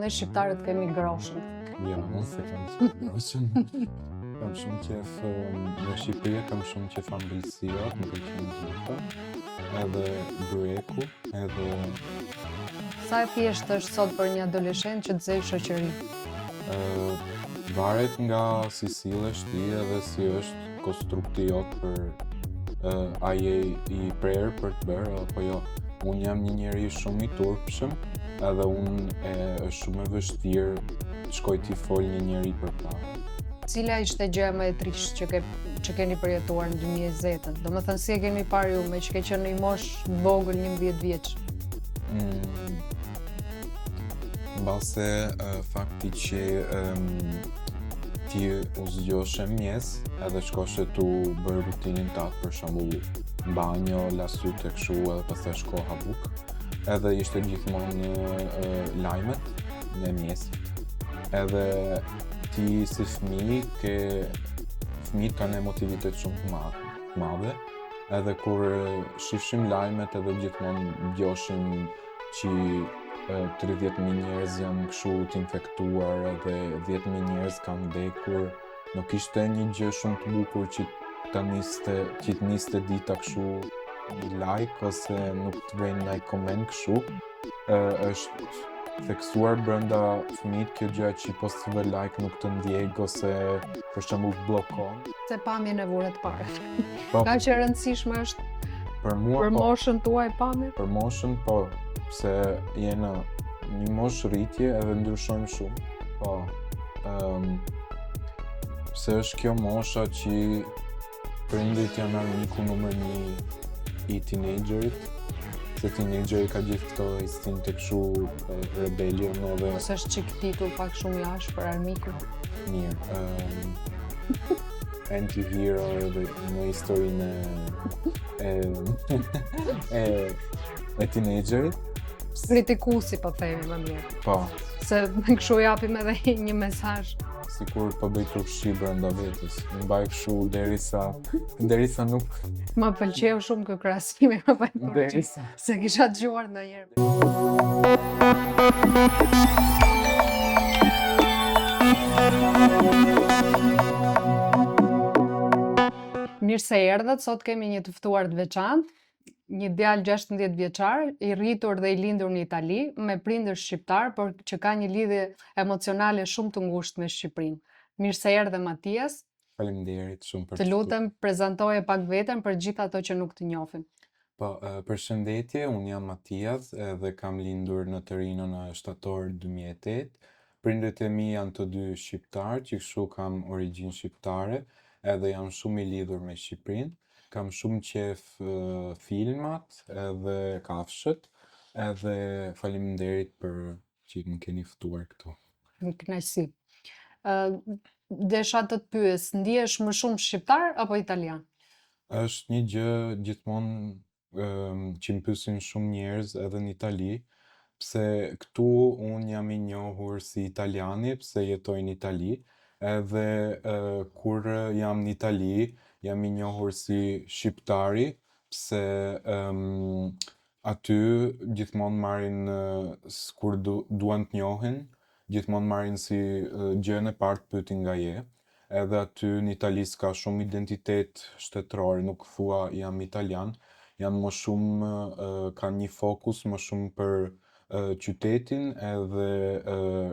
ne shqiptarët kemi groshën. Jo, unë se kam shumë groshën. Kam shumë qef në Shqipëri, kam shumë qef ambëlsirët, më pëlqen gjitha. Edhe byeku, edhe Sa e thjeshtë është sot për një adoleshent që të zej shoqëri? varet nga si sillesh ti edhe si është konstrukti jot për a je i prerë për të bërë apo jo. Unë jam një njeri shumë i turpshëm edhe unë është shumë e vështirë të shkoj t'i fol një njeri përpara. Cila ishte gjëja më e trisht që keni përjetuar në 2020-ën? Domethënë si e keni parë ju me që ke qenë në një moshë vogël 11 vjeç? Mbase fakti që ti u zgjoshe mjes edhe shkoshe tu bërë rutinin tatë, për shembull banjo, lasyt e kështu edhe pastaj shkoha buk. Edhe ishte gjithmonë lajmet në mjesit. Edhe ti si fëmijët kanë emotivitet shumë të madhe. Edhe kur shifshim lajmet edhe gjithmonë dëgjoshim që 30.000 njerëz janë kështu t'infektuar edhe 10.000 njerëz kanë vdekur. Nuk ishte një gjë shumë të bukur që të niste dita kështu një like ose nuk të bëjnë ndaj koment kështu. Është theksuar brenda fëmijët kjo gjë që post të vë like nuk të ndjeg ose për shembull bllokon. Se pamjen e vuret parë. Po, Ka që e rëndësishme është për mua për po. moshën tuaj pamje? Për moshën po, pse jena një moshë rritje edhe ndryshojmë shumë. Po, pse është kjo mosha që prindrit janë armiku numër 1 i teenagerit, se teenageri ka gjithë këto instinkte kështu rebellion edhe Ose është çik titull pak shumë i ashpër për armiku? mirë. Anti-hero edhe në historinë e teenagerit. Kritikuesi po themi më mirë. Po, Se me kështu japim edhe një mesazh. sikur po bëj turpshi brenda vetes. Më mbaj kështu derisa nuk Më pëlqeu shumë ky krahasim me Pajtorçi. derisa. Se kisha dëgjuar ndonjëherë. Mirë se erdhët, sot kemi një të ftuar të veçantë, një djalë 16 vjeçar, i rritur dhe i lindur në Itali, me prindër shqiptar, por që ka një lidhje emocionale shumë të ngushtë me Shqipërinë. Mirë se erdhe Matias. Faleminderit shumë për Të ftesën. lutem, prezantoje pak veten për gjithë ato që nuk të njohin. Po, përshëndetje, unë jam Matias edhe kam lindur në Torino në shtator 2008. Prindërit e mi janë të dy shqiptarë, që kështu kam origjinë shqiptare, edhe jam shumë i lidhur me Shqipërinë. Kam shumë qef filmat edhe kafshët, edhe faleminderit për që më keni ftuar këtu. Në kënaqësi. Desha të pyes, ndihesh më shumë shqiptar apo italian? Është një gjë gjithmonë që më pyesin shumë njerëz edhe në Itali, pse këtu unë jam i njohur si italiani, pse jetoj në Itali, edhe kur jam në Itali, jam i njohur si shqiptari, pse aty gjithmonë marrin kur duan të njohin, gjithmonë marrin si gjën e parë të pyetin nga je. Edhe aty në Itali s'ka shumë identitet shtetëror, nuk thua jam italian, janë më shumë, kanë një fokus më shumë për qytetin edhe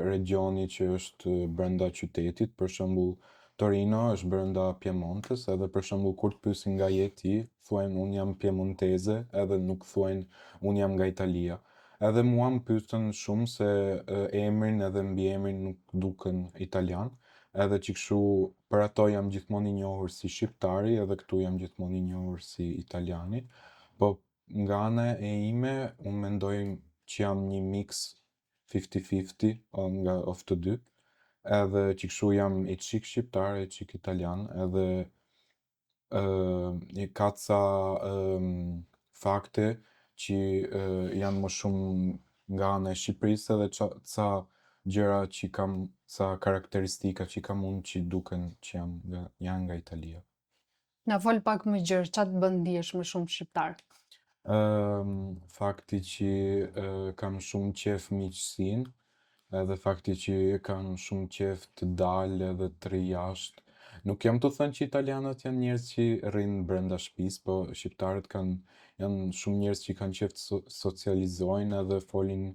regioni që është brenda qytetit, për shembull Torino është brenda Piemontes, edhe për shembull kur të pyesin nga je ti, thuajnë unë jam piemonteze, edhe nuk thuajnë unë jam nga Italia. Edhe mua më pyeten shumë se emrin edhe mbiemrin nuk duken italian, edhe që kështu për ato jam gjithmonë i njohur si shqiptari edhe këtu jam gjithmonë i njohur si italiani. Po nga ana e ime, unë mendoj që jam një mix 50-50 of të dy, edhe që kështu jam i çik shqiptar e çik italian, edhe ka ca fakte që janë më shumë nga ana e Shqipërisë edhe ca gjëra që kam, ca karakteristika që kam unë që duken që janë nga Italia. Na fol pak më gjerë, çfarë të bën ndihesh më shumë shqiptar? Fakti që kam shumë qef miqësinë, edhe fakti që kam shumë qef të dalë edhe të ri jashtë. Nuk jam të thënë që italianët janë njerëz që rrinë brenda shtëpisë, po shqiptarët janë shumë njerëz që kanë qef të socializojnë edhe folin,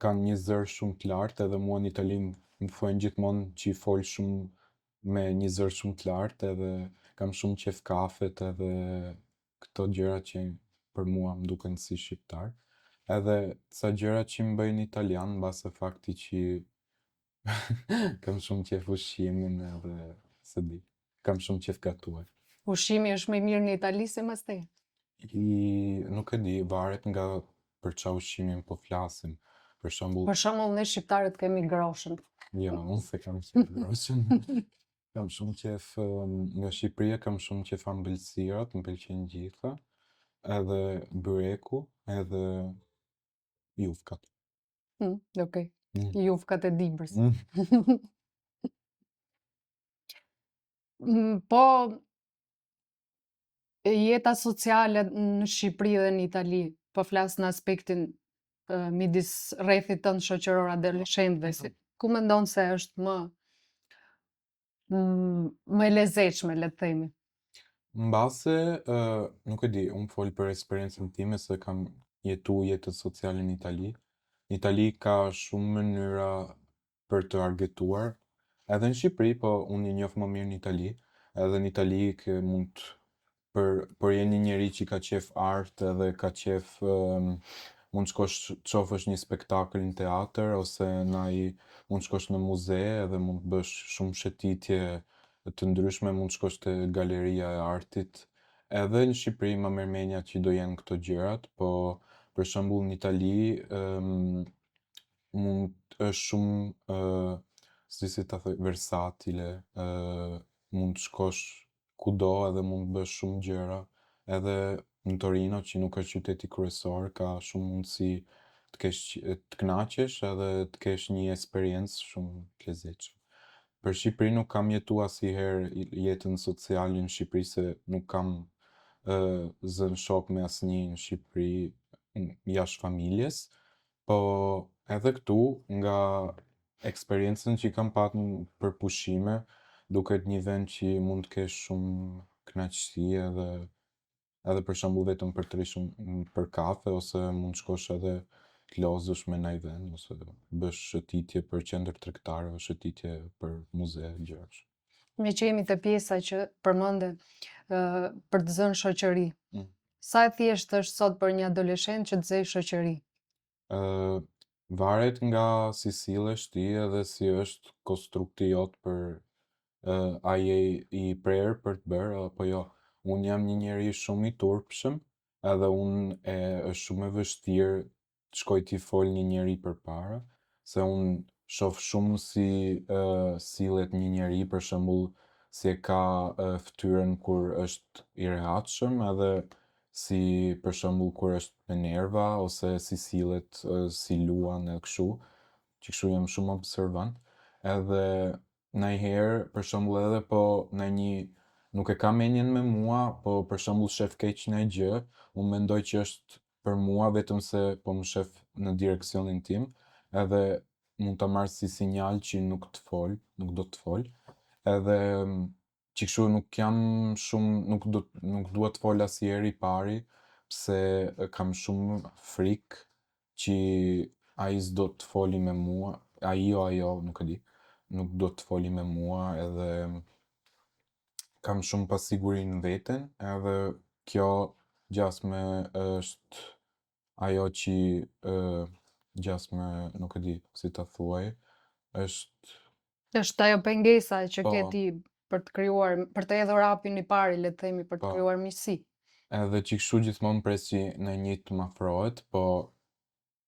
kanë një zër shumë të lartë, edhe mua në Itali më thuajnë gjithmonë që i fol shumë me një zër shumë të lartë, edhe kam shumë qef kafet edhe këto gjëra që për mua më duken si shqiptar. Edhe ca gjëra që më bëjnë italian mbase fakti që kam shumë qef ushqimin edhe se di. Kam shumë qef gatuar. Ushqimi është më i mirë në Itali se mas teje? Nuk e di, varet nga për qa ushqimin po flasim. Për shembull, Për shembull, ne shqiptarët kemi groshën. jo, unë se kam qef groshën. Kam shumë qef, nga Shqipëria kam shumë qef ambëlsirat, më pëlqejnë gjitha, edhe byreku, edhe jufkat. Okej. Mm. Jufkat e Dibrës. Mm. Po, jeta sociale në Shqipëri dhe në Itali, po flas në aspektin midis rrethit tënd shoqëror adoleshentëve. Ku mendon se është më e lezetshme, le të themi? Mbase, nuk e di, unë fol për eksperiencën time se kam jetu jetën sociale në Itali. Në Itali ka shumë mënyra për të argëtuar, edhe në Shqipëri, po unë i njoh më mirë në Itali, edhe në Itali ke mund për je një njeri që ka qef art edhe ka qef mund shkosh të shofësh një spektakël në teatr ose mund shkosh në muze edhe mund bësh shumë shëtitje të ndryshme, mund shkosh te galeria e artit. Edhe në Shqipëri më merr mendja që do jenë këto gjërat, po për shembull në Itali është shumë si ta thoj versatile, mund shkosh kudo edhe mund bësh shumë gjëra. Edhe në Torino, që nuk është qyteti kryesor, ka shumë mundësi të kënaqesh edhe të kesh një eksperiencë shumë të lezetshme. Për Shqipëri nuk kam jetu asnjëherë jetën sociale në Shqipëri se nuk kam zënë shok me asnjë në Shqipëri jashtë familjes, po edhe këtu nga eksperiencën që kam patë për pushime, duket një vend që mund të kesh shumë kënaqësi edhe për shembull vetëm për të rishur për kafe ose mund shkosh edhe të lozësh me ndaj vend ose bësh shëtitje për qendër tregtare ose shëtitje për muze gjërash. Me që jemi te pjesa që përmende për të zënë shoqëri. Mm. Sa e thjeshtë është sot për një adoleshent që të zëjë shoqëri? Varet nga si sillesh ti edhe si është konstrukti jot për a je i prerë për të bërë apo jo. Unë jam një njeri shumë i turpshëm, edhe është shumë e vështirë të shkoj t'i fol një njeri përpara, se unë shoh shumë si sillet një njeri, për shembull si e ka ftyrën kur është i rehatshëm, edhe si për shembull kur është me nerva ose si sillet, si luan e kështu, që kështu jam shumë observant, edhe najherë për shembull edhe po nuk e ka menjen me mua, po për shembull shef keq ndaj gjë, unë mendoj që është për mua vetëm se po më shef në direksionin tim, edhe mund ta marr si sinjal që nuk do të fol, edhe që kështu nuk jam shumë, nuk dua të fol asnjëherë i pari, pse kam shumë frikë që ai s'do të foli me mua, ai o ajo, nuk e di, nuk do të foli me mua edhe kam shumë pasiguri në veten, edhe kjo gjasme është ajo që gjasme, nuk e di si ta thuaj, Është ajo pengesa që Po. ke ti për të hedhur hapin i pari, le të themi, për të Po. krijuar miqësi. Edhe që kështu gjithmonë pres që ndonjë të më afrohet, po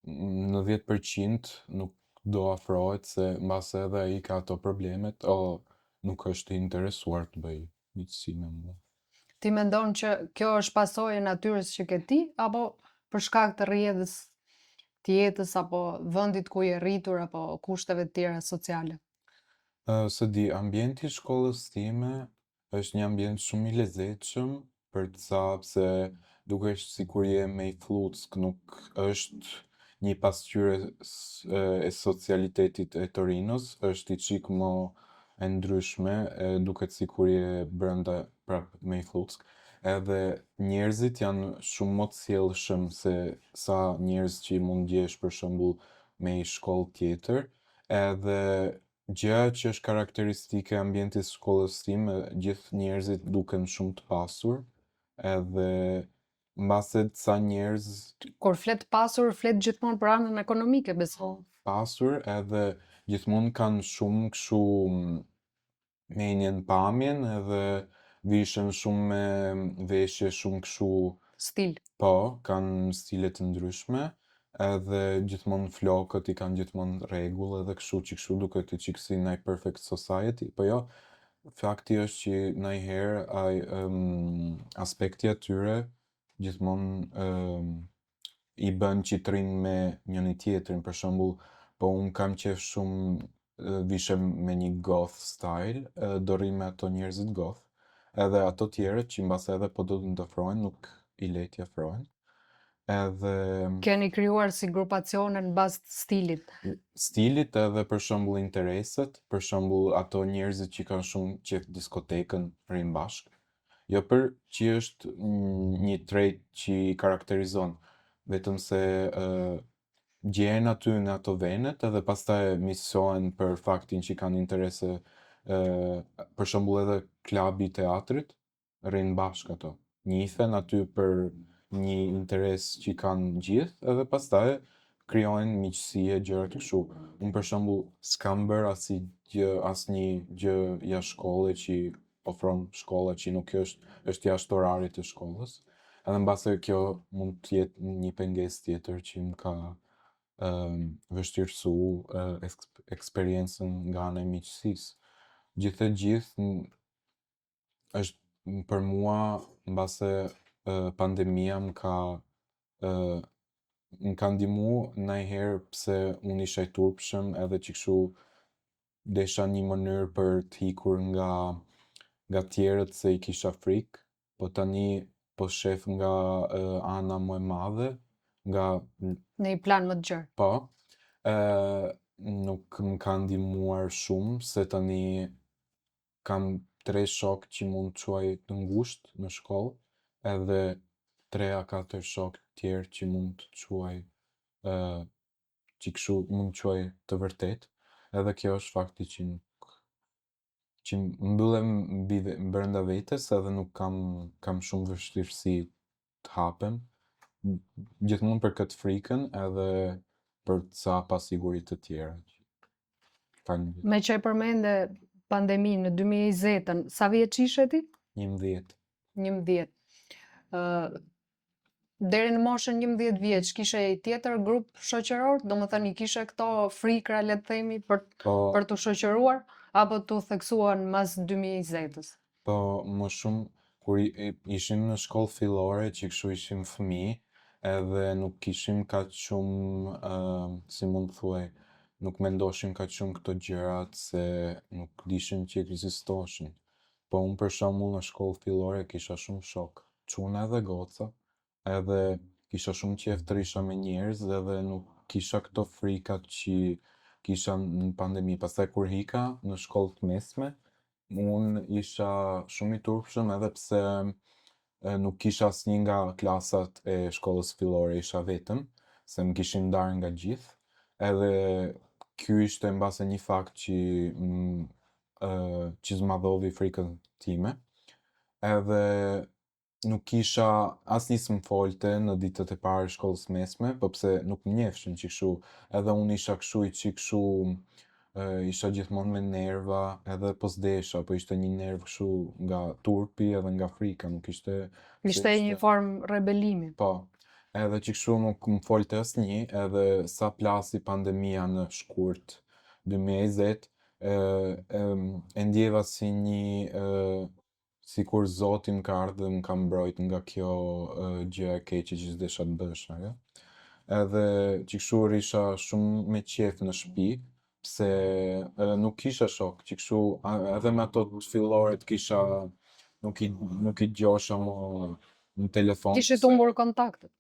në 10% nuk do afrohet se mbase edhe ai ka ato problemet, nuk është i interesuar të bëj miqësi me mua. Ti mendon që kjo është pasojë e natyrës që ke ti, apo për shkak të rrjedhës të jetës apo vendit ku je rritur apo kushteve të tjera sociale? Se di, ambienti i shkollës time është një ambient shumë i lezetshëm, për të sa pse dukesh sikur je me i fluck, nuk është një pasqyrë e socialitetit e Torinos është i çik më e ndryshme, duket sikur je brenda prap me i Fluck. Edhe njerëzit janë shumë më të sjellshëm se sa njerëz që i mund gjesh për shembull me i shkollë tjetër, edhe gjëja që është karakteristike e ambientit shkollës time, gjithë njerëzit duken shumë të pasur, edhe mbase ca njerëz Kur flet pasur, flet gjithmonë për anën ekonomike, besoj. pasur edhe gjithmonë kanë shumë kështu menjen pamjen edhe vishen shumë me veshje shumë kështu Stil. po, kanë stile të ndryshme edhe gjithmonë flokët i kanë gjithmonë rregull edhe kështu që kështu duket i çik si naj perfect society, po jo, fakti është që najherë aspekti atyre gjithmonë i bën që të rinë me njëri tjetrin, për shembull, po unë kam qef shumë vishem me një goth style, do rri me ato njerëzit goth, edhe ato tjerët që mbase edhe po do të ndofrohen, nuk i lej t'i afrohen. Edhe Keni krijuar si grupacione në bazë të stilit. stilit edhe për shembull intereset, për shembull ato njerëzit që kanë shumë qef diskotekën rrin bashkë. Jo për që është një trait që i karakterizon, vetëm se gjehen aty në ato venet edhe pastaj misohen për faktin që kanë interese, për shembull edhe klabi i teatrit, rrin bashkë ato. Njihen aty për një interes që kanë gjithë edhe pastaj krijojnë miqësi e gjëra të kështu. Unë për shembull s'kam bërë asnjë gjë jashtë shkollës që ofron shkolla që nuk është jashtë orarit të shkollës. Edhe mbase kjo mund të jetë një pengesë tjetër që më ka vështirësu eksperiencën nga ana e miqësisë. Gjithë e gjithë është për mua mbase pandemia më ka ndihmu najherë pse unë isha i turpshëm edhe që kështu desha një mënyrë për të hikur nga tjerët se i kisha frikë, po tani po shef nga ana më e madhe, nga Në një plan më të gjerë. po, nuk më ka ndihmuar shumë se tani kam 3 shokë që mund të quaj të ngushtë në shkollë, edhe 3 a 4 shokë tjerë që mund të quaj që kështu mund të quaj të vërtet, edhe kjo është fakti që mbyllem brenda vetes edhe nuk kam shumë vështirësi të hapem, gjithmonë për këtë frikën edhe për ca pasiguri të tjera. Me që e përmende pandeminë në 2020-ën, sa vjeç ishe ti? 11. 11. Deri në moshën 11 vjeç, kishe i tjetër grup shoqëror? Domethënë i kishe këto frikra, le të themi, Po, për të shoqëruar, apo t'u theksuan mas 2020-s? po më shumë kur ishim në shkollë fillore që kështu ishim fëmijë, edhe nuk kishim kaq shumë, si mund të thuaj, nuk mendoshim kaq shumë këto gjërat se nuk dishim që ekzistoshin. Po unë për shembull në shkollë fillore kisha shumë shok, çuna edhe goca, edhe kisha shumë qef të risha me njerëz edhe nuk kisha këto frikat që kisha në pandemi. Pastaj kur hika në shkollë të mesme, unë isha shumë i turpshëm edhe pse nuk kisha asnjë nga klasat e shkollës fillore, isha vetëm, se më kishin ndarë nga gjithë, edhe ky ishte mbase një fakt që zmadholli frikën time, edhe nuk kisha, asnjë s'm folte në ditët e para të shkollës mesme, po pse nuk më njefshin që kështu, edhe unë isha kështu i çik kështu, isha gjithmonë me nerva, edhe po s'desha, po ishte një nerv kështu nga turpi edhe nga frika, nuk ishte Ishte një formë rebelimi. po, edhe që kështu nuk më folte asnjë, edhe sa plasi pandemia në shkurt 2020, e ndjeva si një sikur Zoti më ka ardhur dhe më ka mbrojt nga kjo gjë e keqe që s'desha të bësh, ajo. Edhe që kështu risha shumë me qef në shtëpi, pse nuk kisha shok, që kështu edhe me ato të filloret kisha nuk i gjosha më në telefon. Kishit humbur kontaktet.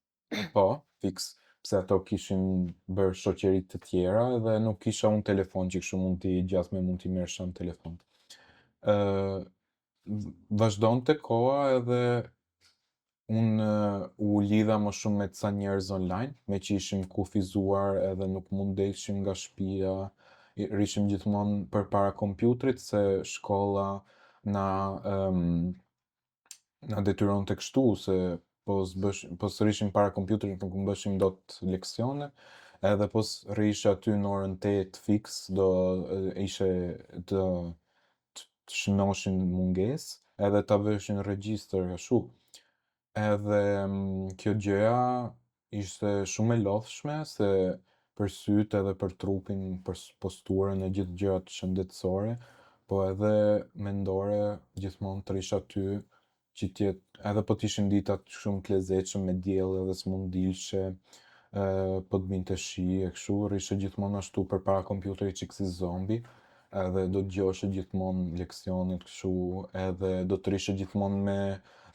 Po, fiks. pse ato kishin bërë shoqëri të tjera dhe nuk kisha unë telefon që kështu mund t'i gjasme mund t'i merresha në telefon. Vazhdonte koha edhe unë u lidha më shumë me ca njerëz online, me që ishim kufizuar edhe nuk mund delshim nga shtëpia, rishim gjithmonë përpara kompjuterit se shkolla na na detyronte kështu se po s'rishim para kompjuterit nuk mbëshim dot leksione, edhe po s'rish aty në orën 8 fiks ishe të shënoshin mungesë edhe ta vëshin regjistër ashtu. Edhe kjo gjëja ishte shumë e lodhshme se për sytë edhe për trupin, për posturën e gjithë gjërat shëndetësore, po edhe mendore gjithmonë të rish aty që edhe po t'ishin ditat shumë t'lezetshëm me diell edhe s'mund dilshe, po t'binte shi e kështu, rishe gjithmonë ashtu përpara kompjuterit çik si zombi, edhe do t'gjoshe gjithmonë leksionet kështu, edhe do të rishe gjithmonë me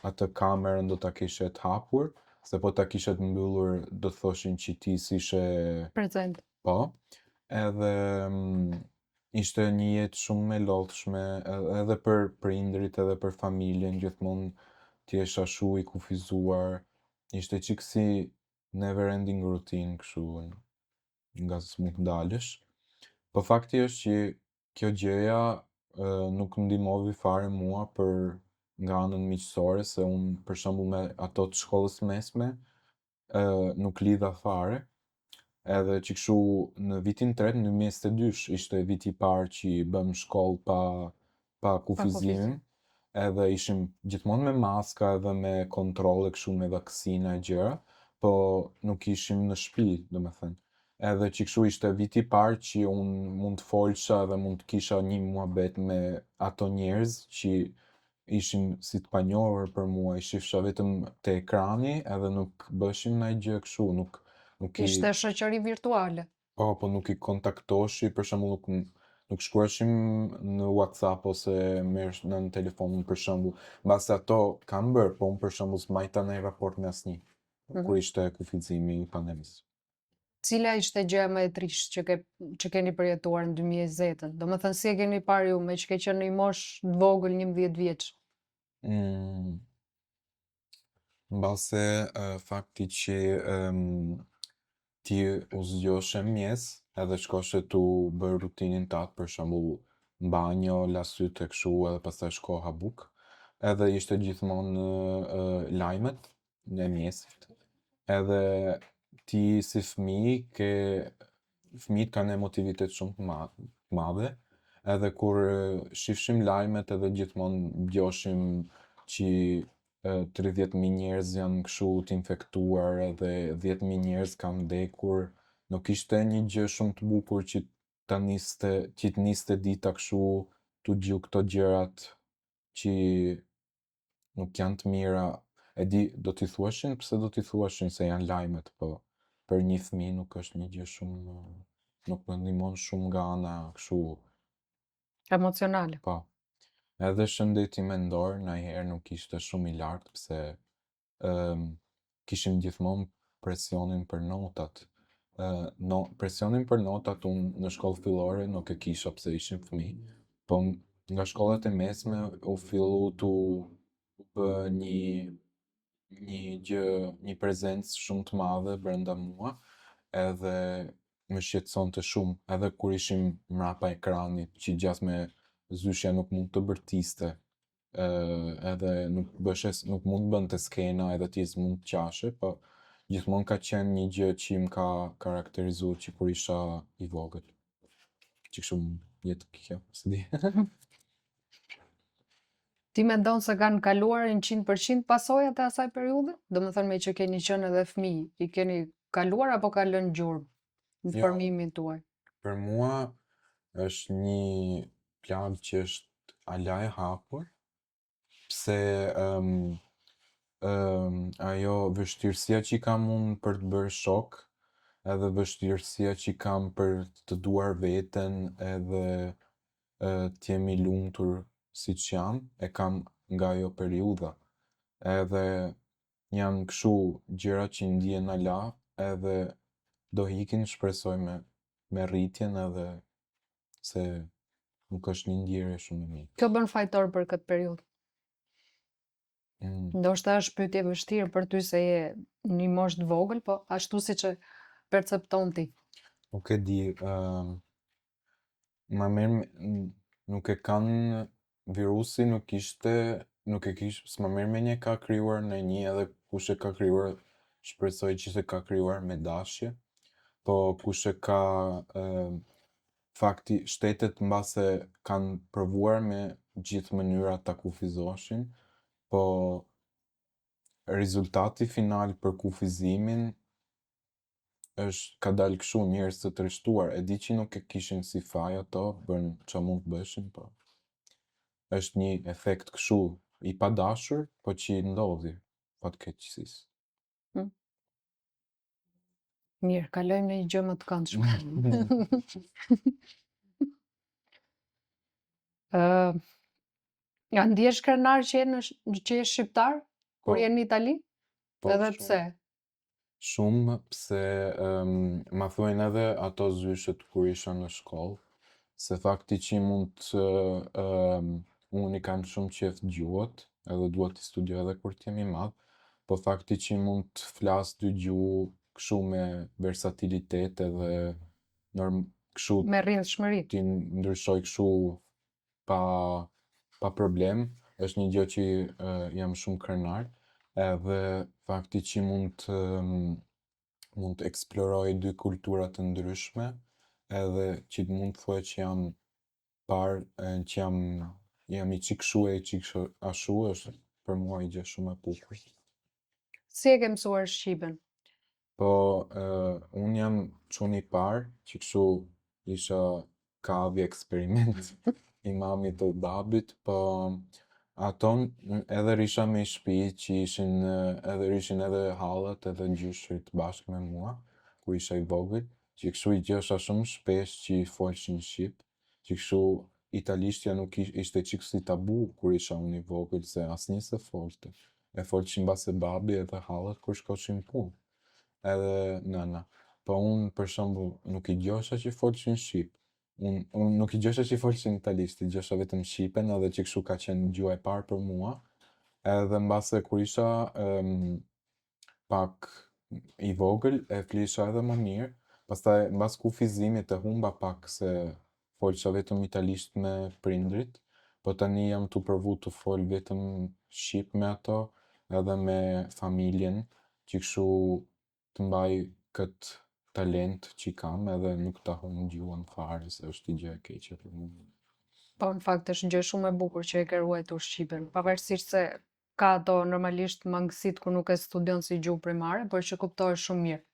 atë kamerën do ta kishe t'hapur, se po ta kishe t'mbyllur do thoshin që ti s'ishe Prezent. po, edhe ishte një jetë shumë e lodhshme edhe për prindrit edhe për familjen, gjithmonë t'jesh ashtu i kufizuar, ishte çik si never ending routine kështu, nga s'mund dalësh. Po fakti është që kjo gjëja nuk ndihmovi fare mua nga anën miqësore, se unë për shembull me ato të shkollës mesme nuk lidha fare, edhe që kështu në vitin 3 në 2022 ishte viti i parë që bëm shkollë pa kufizimin, edhe ishim gjithmonë me maska edhe me kontrolle kështu me vaksina e gjëra, po nuk ishim në shtëpi, domethënë. Edhe që kështu ishte viti i parë që unë mund të folsha dhe mund të kisha një muhabet me ato njerëz që ishin si të panjohur për mua, i shifsha vetëm te ekrani edhe nuk bëshim ndonjë gjë kështu, nuk Ishte shoqëri virtuale. po nuk i kontaktoshi, për shembull nuk shkruashim në WhatsApp ose në telefon për shembull, mbase ato kam bërë, po unë për shembull s'mbajta ndonjë raport me asnjë, kur ishte kufizimi i pandemisë. Cila ishte gjëja më e trisht që keni përjetuar në 2020-ën? Domethënë si e keni parë ju me që ke qenë në një moshë të vogël 11 vjeç? Mbase fakti që ti u zgjoshe mjes edhe shkoshe tu bërë rutinin tatë, për shembull banjo, la sytë e kështu edhe pastaj shko habuk, edhe ishte gjithmonë lajmet e mjesit, edhe ti si fëmijët kanë emotivitet shumë të madhe, edhe kur shifshim lajmet edhe gjithmonë dëgjoshim që 30.000 njerëz janë kështu t'infektuar edhe 10.000 njerëz kanë vdekur, nuk ishte një gjë shumë të bukur që t'niste dita kështu tu dëgju këto gjërat që nuk janë të mira. E di, do t'i thuashin pse do t'i thuashin se janë lajmet, po për një fëmijë nuk është një gjë shumë, nuk më ndihmon shumë nga ana kështu. Emocionale. Po. Edhe shëndeti mendor ndonjëherë nuk ishte shumë i lartë pse kishim gjithmonë presionin për notat. Presionin për notat unë në shkollë fillore nuk e kisha pse ishim fëmijë, po nga shkollat e mesme u fillu tu bë një prezencë shumë të madhe brenda mua, edhe më shqetësonte shumë, edhe kur ishim mrapa ekranit, që gjasme zyshja nuk mund të bërtiste, edhe nuk mund bënte skena edhe ti s'mund të qashe, po gjithmonë ka qenë një gjë që më ka karakterizuar që kur isha i vogël. Që kështu jetë kjo, s'di. Ti mendon se kanë kaluar 100% pasojat e asaj periudhe? Domethënë me që keni qenë edhe fëmijë, i keni kaluar apo ka lënë gjurmë në formimin tuaj? Për mua është një plagë që është ala e hapur, pse ajo vështirësia që kam unë për të bërë shok, edhe vështirësia që kam për të duar veten edhe t'jem i lumtur siç jam, e kam nga ajo periudha. Edhe janë kështu gjëra që ndihen ala, edhe do hikin, shpresoj me rritjen edhe se nuk është një ndjerje shumë e mirë. Kjo bën fajtor për këtë periudhë. Mm. Ndoshta është pyetje e vështirë për ty se je një moshë të vogël, po ashtu siç e percepton ti. Nuk e di, ma mirë nuk e kanë virusi, nuk e s'ma merr mendje ka krijuar në një edhe kush e ka krijuar, shpresoj që se ka krijuar me dashje, po kush e ka fakti shtetet mbase kanë provuar me gjithë mënyrat ta kufizoshin, po rezultati final për kufizimin ka dalë kështu, njerëz të trishtuar, e di që nuk e kishin si faj ato, bën ç'a mund të bëshin, po është një efekt kështu i padashur, po që i ndodhi fatkeqësisë. Mirë, kalojmë në një gjë më të këndshme. Ja ndihesh krenar që je shqiptar kur je në Itali? Po, Edhe shumë. pse? Shumë, pse ma thuajnë edhe ato zyshet kur isha në shkollë, se fakti që unë i kam shumë qef gjuhët, edhe duhet të studioj edhe kur t'jem i madh, po fakti që mund të flas dy gjuhë kështu me versatilitet edhe kështu Me rrjedhshmëri. ti ndryshoj kështu pa problem, është një gjë që jam shumë krenar, edhe fakti që mund të eksploroj dy kultura të ndryshme, edhe që mund të thuaj që jam që jam i çik kshu e i çik ashu, është për mua një gjë shumë e bukur. Si e ke mësuar shqipen? Po, unë jam çuni i parë që kështu isha kavi eksperiment i mamit të babit, po aton edhe risha me i shtëpi që ishin edhe hallat edhe gjyshrit bashkë me mua, kur isha i vogël, që kështu i gjosha shumë shpesh që i folshin shqip, që kështu italishtja nuk ishte çik si tabu kur isha unë i vogël, se asnjë se folte. E folshin mbase babi edhe hallat kur shkoshin punë, edhe nëna. Po unë për shembull nuk i gjosha që folshin shqip. Unë nuk i gjosha që folshin italisht, i gjosha vetëm shqipen, edhe që kështu ka qenë gjuha e parë për mua. Edhe mbase kur isha pak i vogël e flisha edhe më mirë, pastaj mbas kufizimit e humba pak se folsha vetëm italisht me prindrit, po tani jam tu provu të fol vetëm shqip me ato, edhe me familjen, që kështu të mbaj këtë talent që kam edhe nuk ta humb gjuhën fare, se është një gjë e keqe për mua. Po, në fakt është gjë shumë e bukur që e ke ruajtur shqipen, pavarësisht se ka ato normalisht mangësit kur nuk e studion si gjuhë primare, por që kuptohesh shumë mirë.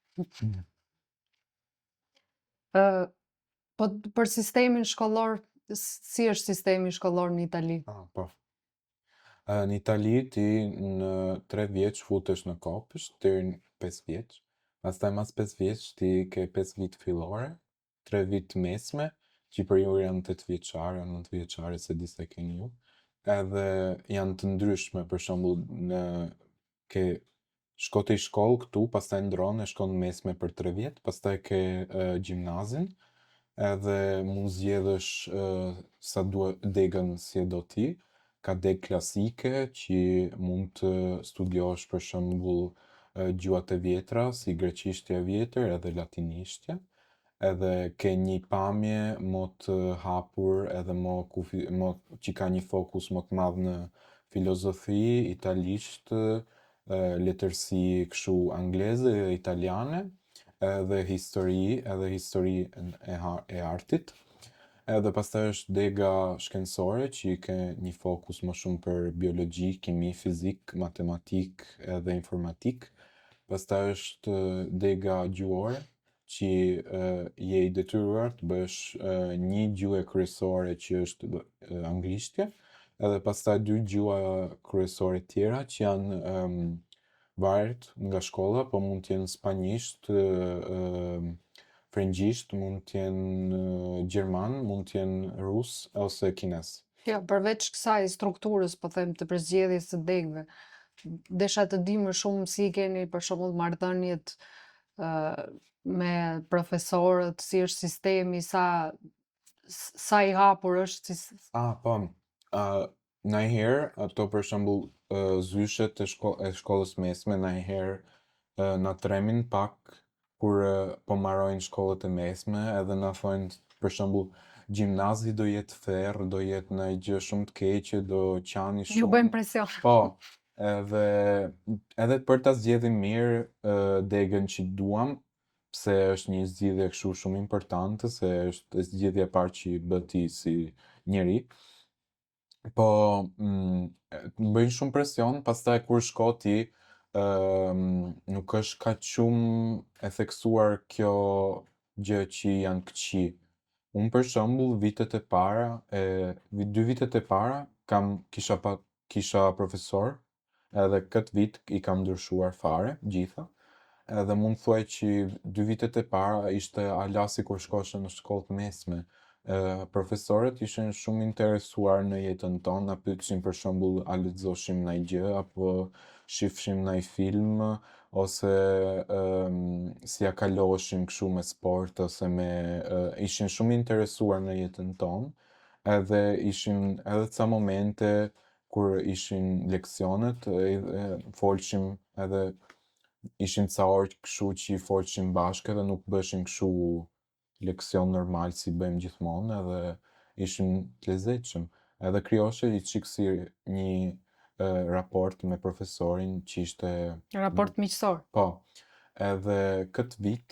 Po për sistemin shkollor, si është sistemi shkollor në Itali? Po. Në Itali ti në 3 vjeç futesh në kopsht deri në 5 vjeç. Pastaj mas 5 vjeç ti ke 5 vit fillore, 3 vit mesme, që për ju janë 8 vjeçare, 9 vjeçare, se di se keni ju. Edhe janë të ndryshme, për shembull ke shko te shkollë këtu, pastaj ndron e shkon mesme për 3 vjet, pastaj ke gjimnazin, edhe mund zgjedhësh sa degën si e do ti, ka degë klasike që mund të studiosh për shembull gjuhat e vjetra, si greqishtja e vjetër edhe latinishtja, edhe ke një pamje më të hapur edhe që ka një fokus më të madh në filozofi, italisht, letërsi kështu angleze dhe italiane, edhe histori e artit. Edhe pastaj është dega shkencore që i ke një fokus më shumë për biologji, kimi, fizik, matematik edhe informatik. Pastaj është dega gjuhore që je i detyruar të bësh një gjuhë kryesore që është anglishtja, edhe pastaj 2 gjuha kryesore tjera që janë varet nga shkolla, po mund t'jenë spanjisht, frëngjisht, mund t'jenë gjerman, mund t'jenë rus ose kines. Ja, përveç kësaj strukturës, po them, të përzgjedhjes së degëve, desha të di më shumë si keni për shembull marrëdhëniet me profesorët, si është sistemi, sa i hapur është Po, najherë ato për shembull zyshet e shkollës mesme najherë na tremin pak kur po mbarojnë shkollët e mesme edhe na thonë për shembull gjimnazi do jetë ferr, do jetë ndonjë gjë shumë të keqe, do qani ju bëjmë shumë. presion. Po, edhe për ta zgjedhim mirë degën që duam, pse është një zgjidhje kështu shumë importante, se është zgjedhja e parë që bë ti si njeri. Po, bëjnë shumë presion, pastaj kur shko ti, nuk është kaq shumë e theksuar kjo gjë që janë këqi. Unë për shembull vitet e para, 2 vitet e para kisha profesor, edhe këtë vit i kam ndryshuar fare, gjitha. Edhe mund thuaj që 2 vitet e para ishte ala si kur shkoshe në shkollë mesme. Profesorët ishin shumë interesuar në jetën tonë, na pyetshin për shembull a lexoshim ndonjë gjë apo shifshim ndonjë film ose si ja kaloshim kështu me sport ose me ishin shumë interesuar në jetën tonë, edhe ishin edhe ca momente kur ishin leksionet, folshim edhe ishin ca orë kështu që folshim bashkë edhe nuk bëshim kështu leksion normal si bëjmë gjithmonë edhe ishim të lezetshëm. Edhe krijohej i çik si një raport me profesorin që ishte Raport miqësor. Po. Edhe këtë vit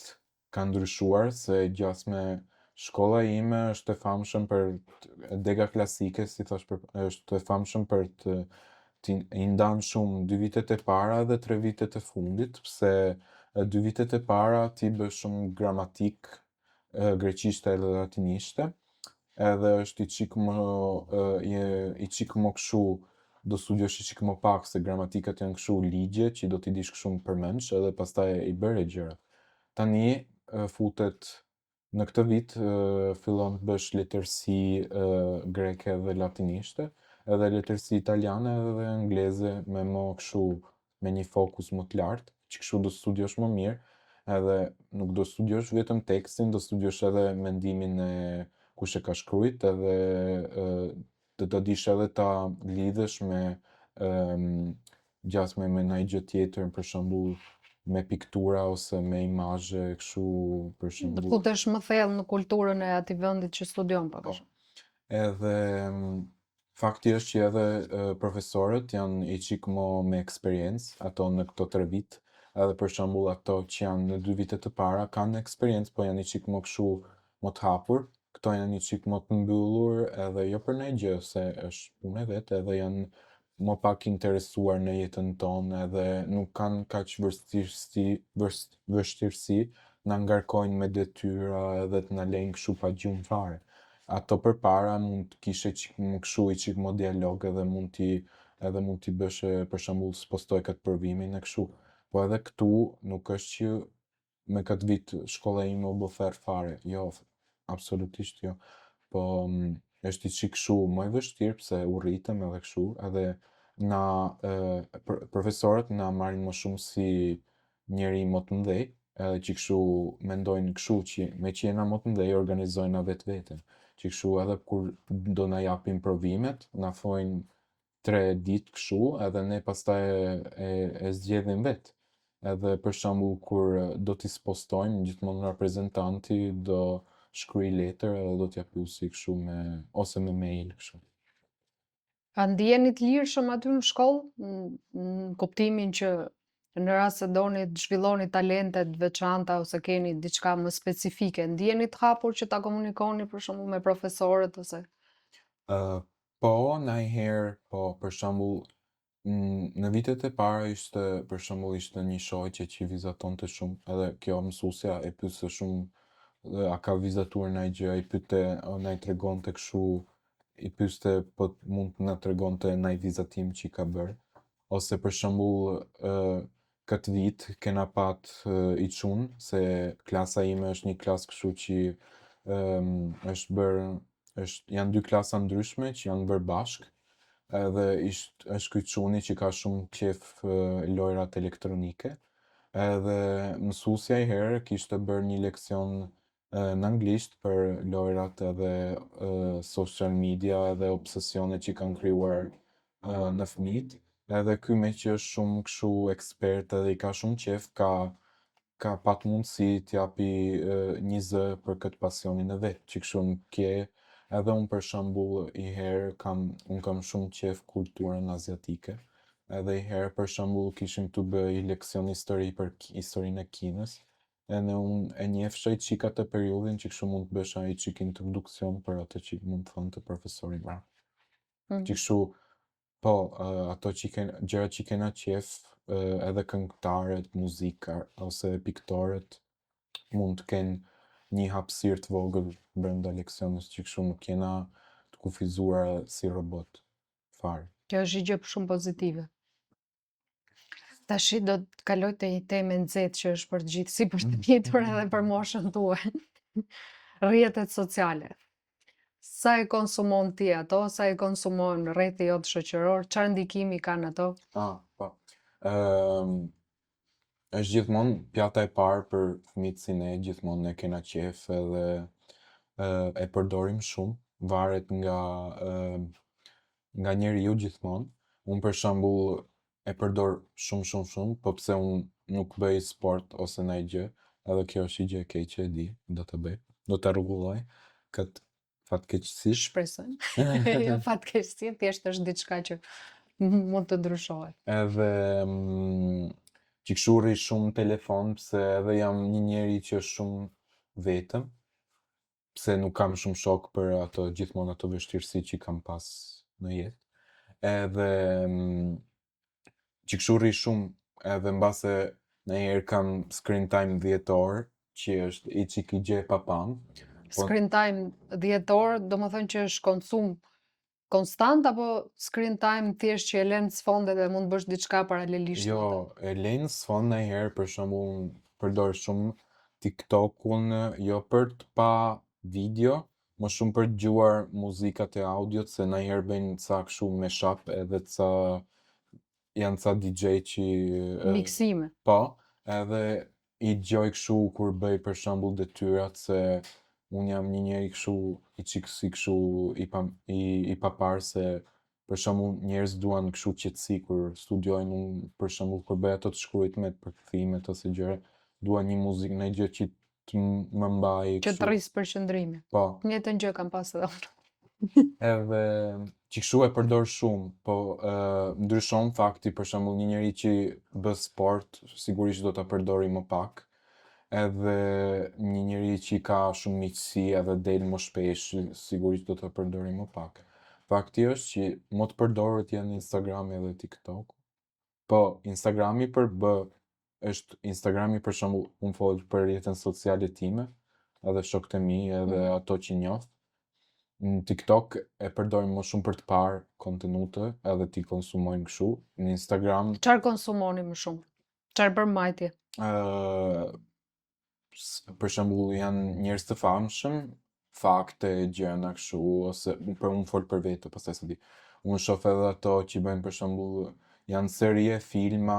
ka ndryshuar se gjasme shkolla ime është e famshëm për dega klasike, si thash, është e famshëm për i ndan shumë 2 vitet e para dhe 3 vitet e fundit, pse 2 vitet e para ti bë shumë gramatik, greqishte edhe latinishte, edhe është i qik më këshu, do studiosh i qik më pak se gramatikat janë këshu ligje që do t'i dish këshu më përmendsh edhe pastaj i bëre gjëra. Tani futet në këtë vit fillon të bësh letërsi greke dhe latinishte, edhe letërsi italiane dhe angleze me më këshu me një fokus më të lartë, që këshu do studiosh më mirë, edhe nuk do studiosh vetëm tekstin, do studiosh edhe mendimin e kush e ka shkrujt, edhe do të dish edhe ta lidhësh me gjasme me ndonjë gjë tjetër, për shembull me piktura ose me imazhe kështu për Të shembull. futesh më thellë në kulturën e atij vendit që studion, po. Edhe fakti është që edhe profesorët janë i qik më me eksperiencë, ato në këto 3 vit, edhe për shembull ato që janë në 2 vitet të para kanë eksperiencë, po janë i qik më kështu më të hapur, këto janë i qik më të mbyllur, edhe jo për ndonjë gjë, se është punë e vet, edhe janë më pak interesuar në jetën tonë edhe nuk kanë kaq vështirësi na ngarkojnë me detyra edhe të na lejnë kështu pa gjumë fare. Ato përpara mund të kishe qik më kështu i qik më dialog edhe mund t'i bësh për shembull s'postoj këtë provimin e kështu. Po edhe këtu nuk është që me këtë vit shkolla ime u bë ferr fare, jo, absolutisht jo. Po është i qik kështu më e vështirë pse u rritëm edhe kështu, edhe na profesorët na marrin më shumë si njeri më të mëdhej, edhe që kështu mendojnë kështu që me që jena më të mëdhej organizojnë na vetveten. Që kështu edhe kur do na japin provimet, na thojnë 3 ditë kështu, edhe ne pastaj e zgjedhim vetë. Edhe për shembull kur do t'i spostojmë, gjithmonë reprezentanti do shkruaj letër edhe do t'ja pyesi kështu ose me mail kështu. A ndiheni të lirshëm aty në shkollë, në kuptimin që në rast se doni të zhvilloni talente të veçanta ose keni diçka më specifike, ndiheni të hapur që ta komunikoni për shembull me profesorët ose Po, najherë, po, për shembull, në vitet e para për shembull, ishte një shoqe që vizatonte shumë, edhe kjo mësuesja e pyeste shumë, a ka vizatuar ndonjë gjë, ai pyete, na i tregonte kështu, i pyeste po mund të na tregonte ndonjë vizatim që i ka bërë. Ose për shembull, këtë vit kena pat i çun, se klasa ime është një klasë kështu që janë 2 klasa ndryshme që janë bërë bashkë, edhe është ky çuni që ka shumë qef lojrat elektronike, Edhe mësuesja i herë kishte bërë një leksion në anglisht për lojrat edhe social media edhe obsesionet që kanë krijuar në fëmijët. Edhe ky me që është shumë kështu ekspert edhe i ka shumë qef, ka pat mundësi t'japi një zë për këtë pasionin e vet, që kështu m'kje edhe unë për shembull i herë unë kam shumë qef kulturën aziatike. Edhe i herë për shembull kishim tu bëj leksion histori për historinë e Kinës. Edhe unë e njefsha i qika të periudhin që kështu mund të bësha i qik introdukcion për atë që mund të thonë të profesori pra. Që kështu, po, ato gjërat që kena qef, edhe këngëtarët, muzika ose piktorët mund të kenë një hapësirë të vogël brenda leksionit që kështu nuk jena të kufizuar si robot fare. Kjo është një gjë shumë pozitive. Tashi do të kaloj te një temë e nxehtë që është për të gjithë, si për të njëjtur edhe për moshën tuaj. Rrjetet sociale. Sa e konsumon ti ato, sa e konsumon rrjeti jot shoqëror, çfarë ndikimi kanë ato? Po. Është gjithmonë pjata e parë për fëmijët si ne, gjithmonë ne kena qef edhe e përdorim shumë, varet nga njeriu gjithmonë. Unë për shembull e përdor shumë, po pse unë nuk bëj sport ose ndonjë gjë, edhe kjo është një gjë e keqe e di, do ta bëj, do ta rregulloj këtë fatkeqësi. Shpresojmë. Jo fatkeqësi, thjesht është diçka që mund të ndryshohet. Edhe që kështu rri shumë telefon, pse edhe jam një njeri që është shumë vetëm, pse nuk kam shumë shok për gjithmonë ato vështirësi që kam pas në jetë. Edhe që kështu rri shumë, edhe mbase ndonjëherë kam screen time 10 orë, që është i çik i gjë pa pam. Screen time 10 orë, domethënë që është konsum konstant apo screen time thjesht që e lën sfonde dhe mund bësh diçka paralelisht? Jo, e lejnë sfond ndonjëherë, për shembull unë përdor shumë TikTok-un, jo për të pa video, më shumë për të dëgjuar muzikat e audiot, se ndonjëherë bëjnë ca kështu mashup edhe janë ca DJ që Miksime. po, edhe i dëgjoj kështu kur bëj për shembull detyrat, se unë jam një njeri kështu i çik si kështu i papar, se për shembull njerëz duan kështu qetësi kur studiojnë, unë për shembull kur bëj ato të shkruajtmet, përkthimet ose gjëra, dua një muzikë, ndonjë gjë që të më mbajë Që të kështu. rris përqendrimin. Po, Njëjtën gjë kam pas edhe unë. edhe që kështu e përdor shumë, po ndryshon fakti, për shembull një njeri që bë sport, sigurisht do ta përdori më pak, edhe një njeri që ka shumë miqësi edhe del më shpesh, sigurisht do ta përdori më pak. Fakti është që më të përdorur janë Instagrami edhe TikTok. Po, Instagrami është Instagrami për shembull, unë fol për rrjetin sociale time, edhe shokët e mi, edhe ato që njoh. Në TikTok e përdor më shumë për të parë kontenute, edhe ti konsumojnë kështu. Në Instagram Çfarë konsumoni më shumë? Çfarë përmbajtje? për shembull janë njerëz të famshëm, fakte, gjëra kështu, ose për unë fol për vete, pastaj se di. Unë shoh edhe ato që bëjnë për shembull janë serie, filma,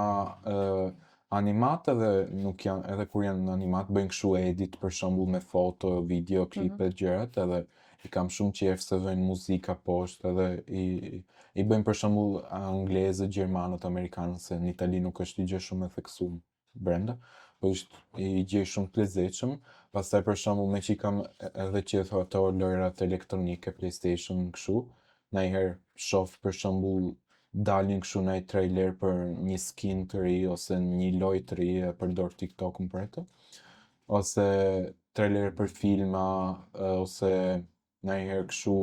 animate edhe nuk janë, edhe kur janë animat bëjnë kështu edit për shembull me foto, video, klipe, gjërat, edhe i kam shumë qejf se vënë muzika poshtë, edhe i bëjnë për shembull anglezët, gjermanët, amerikanët, se në Itali nuk është një gjë shumë e theksuar brenda, po është i gjej shumë të lezetshëm. Pastaj për shembull me që i kam edhe qejf ato lojrat elektronike, PlayStation kështu, ndonjëherë shoh për shembull dalin kështu ndonjë trailer për një skin të ri ose një lojë të ri, e përdor TikTok-un për atë. Ose trailer për filma, ose ndonjëherë kështu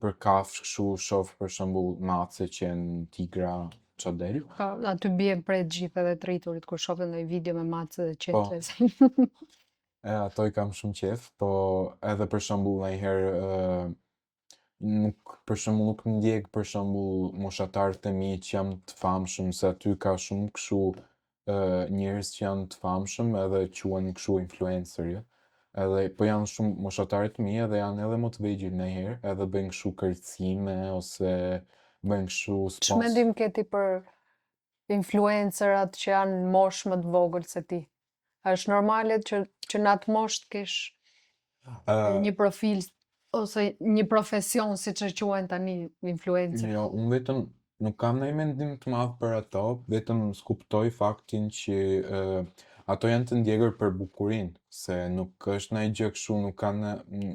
për kafshë kështu shoh për shembull mace që janë tigra, ç'a del. Po, aty bien prej të gjithë edhe të rriturit kur shohin ndonjë video me mace dhe Po. qetë. Ato i kam shumë qef, po edhe për shembull ndonjëherë për shembull nuk ndjek për shembull moshatarët e mi që janë të famshëm, se aty ka shumë kështu njerëz që janë të famshëm edhe quhen kështu influencer, jo. Edhe po janë shumë moshatarët e mi edhe janë edhe më të vegjël ndonjëherë, edhe bëjnë kështu kërcime ose bëjnë kështu Ç'mendim ke ti për influencerat që janë në moshë më të vogël se ti? Është normale që në atë moshë të kesh një profil ose një profesion siç e quajnë tani influencer? Jo, unë vetëm nuk kam ndonjë mendim të madh për ato, vetëm skuptoj faktin që ato janë të ndjekur për bukurinë, se nuk është ndonjë gjë kështu, nuk kanë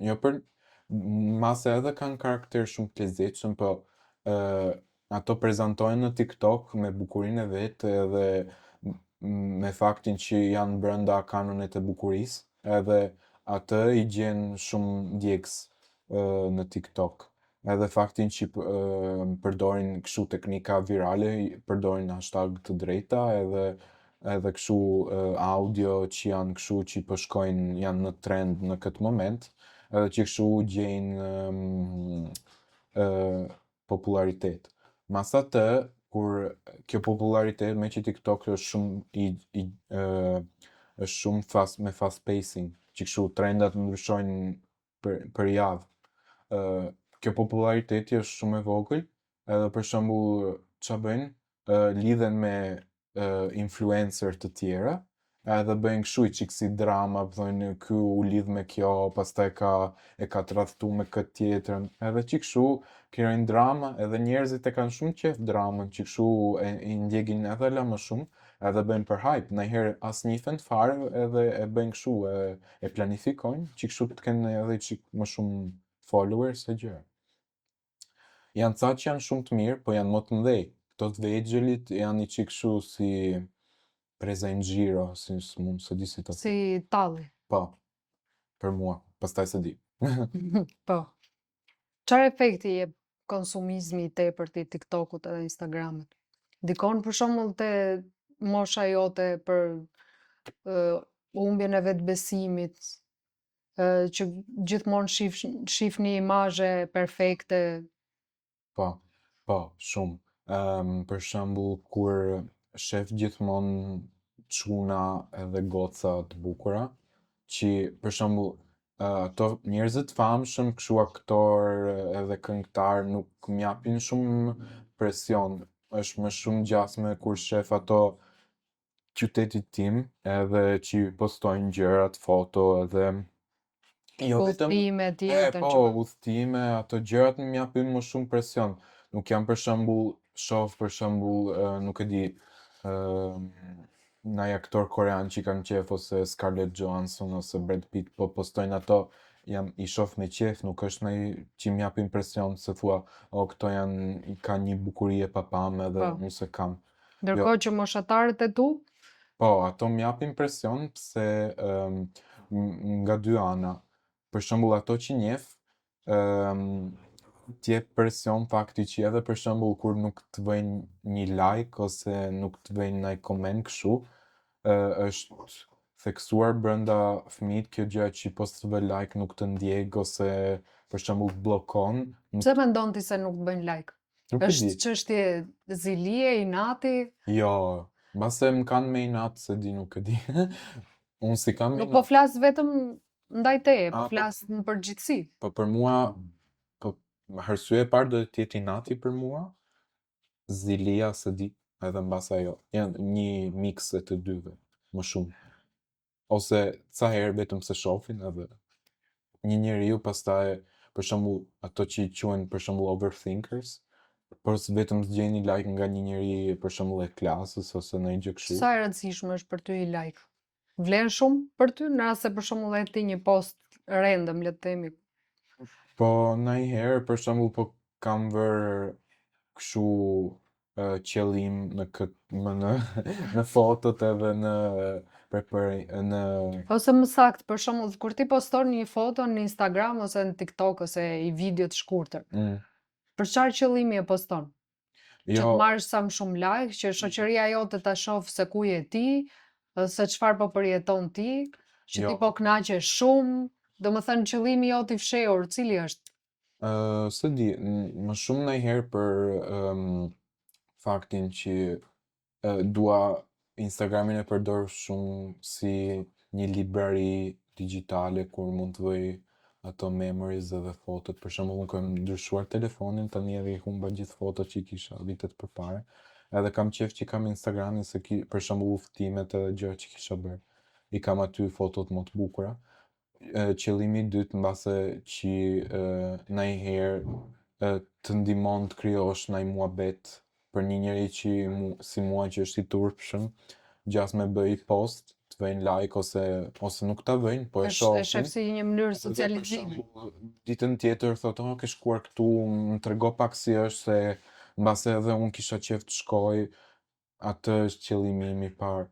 jo për mase edhe kanë karakter shumë të lezetshëm, po ato prezantojnë në TikTok me bukurinë e vet edhe me faktin që janë brenda kanonet e bukurisë, edhe atë i gjen shumë ndjekës në TikTok. Edhe faktin që përdorin kështu teknika virale, përdorin hashtag të drejta edhe kështu audio që janë kështu që po shkojnë, janë në trend në këtë moment, edhe që kështu gjejnë popularitet. Mas atë, kur kjo popularitet me që TikTok është shumë është shumë me fast pacing, që kështu trendat ndryshojnë për javë. Kjo populariteti është shumë e vogël, edhe për shembull ç'a bëjnë, lidhen me influencer të tjera, edhe bëjnë kështu i çik si drama, thonë ky u lidh me kjo, pastaj e ka tradhtu me këtë tjetrën, edhe që kështu krijojnë drama, edhe njerëzit e kanë shumë qef dramën, që kështu i ndjekin edhe la më shumë, edhe bëjnë për hype, najherë as njifen fare edhe e bëjnë kështu, e planifikojnë, që kështu të kenë edhe çik më shumë followers e gjëra. Janë ca që janë shumë të mirë, po janë më të mëdhej. Këto të vegjelit janë i çik kështu si preza in xhiro, si se di si ta Si talli. Po, për mua, pastaj se di. Po. Çfarë efekti jep konsumizmi i tepërt i TikTokut edhe Instagramit? Ndikon për shembull te mosha jote për humbjen e vetbesimit, që gjithmonë shihni imazhe perfekte? Po, shumë. Për shembull, kur shef gjithmonë çuna edhe goca të bukura, që për shembull ato njerëzit famshëm, kështu aktor edhe këngëtar nuk m'japin shumë presion. Është më shumë gjasme kur shef ato qytetit tim edhe që postojnë gjërat, foto edhe jo vetëm Udhëtime tjetër po, që udhëtime, ato gjërat m'japin më shumë presion. Nuk jam për shembull, shoh për shembull, nuk e di, ndaj aktor korean që kam qef ose Scarlett Johansson ose Brad Pitt po postojnë ato, i shoh me qef, nuk është ndonjë që m'jap impresion se thua, këto kanë një bukuri e papame edhe Po. unë se kam. ndërkohë që moshatarët e tu Po, ato m'jap impresion pse nga dy ana. Për shembull ato që njeh, t'jep presion fakti që edhe për shembull kur nuk të vëjnë një like ose nuk të vëjnë ndaj koment kështu, është theksuar brenda fëmijët kjo gjë që po s'të vë like nuk të ndjek ose për shembull të bllokon. pse mendon ti se nuk bëjnë like? Nuk e di. Është çështje zilie, inati? Jo, mbase m'kan me inat se di nuk e di. Unë si kam me Nuk po inat. flas vetëm ndaj teje, po Po. flas në përgjithësi. Po për mua, po arsye e parë do të jetë inati për mua, zilia se di, edhe mbas ajo. Janë një mix e të dyve, më shumë. Ose ca herë vetëm se shohin edhe një njeriu pastaj për shembull ato që i quhen për shembull overthinkers, por vetëm zgjeni like nga një njeri për shembull e klasës ose ndonjë gjë kështu. Sa e rëndësishme është për ty i like? Vlen shumë për ty në rast se për shembull e ti një post random, le të themi. Po ndonjëherë për shembull po kam vër kështu qëllim në fotot edhe në Ose më sakt, për shembull, kur ti poston një foto në Instagram ose në TikTok ose i video të shkurtër, për çfarë qëllimi e poston? Që jo, të marrësh sa më shumë like, që shoqëria jote ta shoh se ku je ti, se çfarë po përjeton ti, që Jo. ti po kënaqesh shumë, domethënë qëllimi jot i fshehur, cili është? se di, më shumë ndonjëherë për faktin që dua Instagramin e përdor shumë si një librari digjitale kur mund të vëj ato memories edhe fotot. Për shembull, unë kam ndryshuar telefonin, tani edhe i humba gjithë fotot që i kisha vitet përpara. Edhe kam qef që i kam Instagramin se për shembull udhëtimet edhe gjërat që kisha bërë. I kam aty fotot më të bukura. Qëllimi i dytë mbase që ndonjëherë të ndihmon të krijosh ndonjë muhabet për një njeri që si mua që është i turpshëm, gjas me bëj post, të vëjnë like ose nuk ta vëjnë, po e E shohin. shef si një mënyrë Edhe për socializimi. shembull, ditën tjetër thotë, "Oh, ke shkuar këtu, më trego pak si është se mbase edhe unë kisha qef të shkoj." Atë është qëllimi im i parë.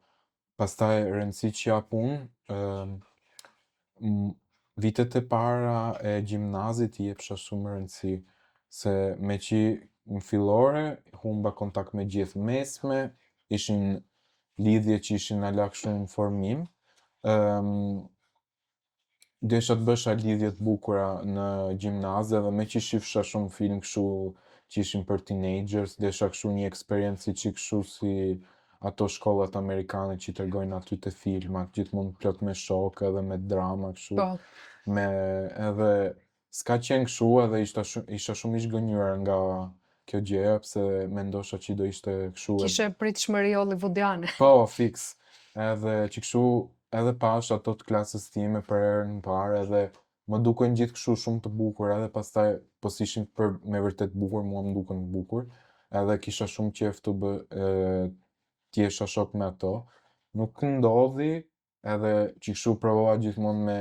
Pastaj rëndësi që jap unë, vitet e para e gjimnazit i jepsha shumë rëndësi, se me që në fillore humba kontakt me gjithë mesme, ishin lidhje që ishin alak shumë në formim. Desha të bësha lidhje të bukura në gjimnaz edhe me që shifsha shumë film kështu që ishin për teenagers, desha kështu një eksperiencë që kështu si ato shkollat amerikane që i tregojnë aty te filmat, gjithmonë plot me shok edhe me drama kështu. Po, Me edhe s'ka qenë kështu edhe isha shumë i zhgënjur nga kjo gjëja pse mendosha që do ishte kështu kishe pritshmëri hollywoodiane. Po, fiks. Edhe që kështu edhe pash ato të klasës time për herën e parë edhe më duken gjithë kështu shumë të bukur edhe pastaj po s'ishin për me vërtet bukur, mua më duken bukur. Edhe kisha shumë qef t'jesha shok me ato. Nuk ndodhi edhe që kështu provova gjithmonë me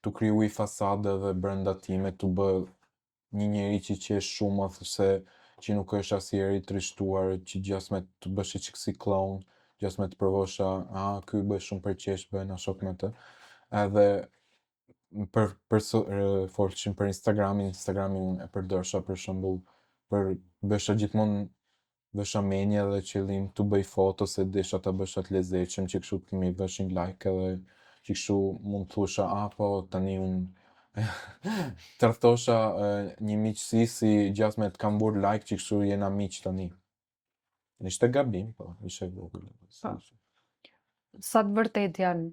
tu kriju i fasadë edhe brenda time, tu bë një njeri që qesh shumë ose që nuk është asnjëherë i trishtuar, që gjas me të bësh çik si clown, gjas me të provosha, ky bëhet shumë për qesh, bëhena shok me të. Edhe folshim për Instagramin e përdorsha për shembull për bësha gjithmonë bësha menje dhe qëllim tu bëj foto se desha ta bësha të lezetshëm që kështu të mi bëshin like edhe që kështu mund të thosha, po tani unë të rthosha një miqësi si gjas me të kam burë like që kështu jena miq tani. Ishte gabim, po, ishte vogël. Po. Sa të vërtet janë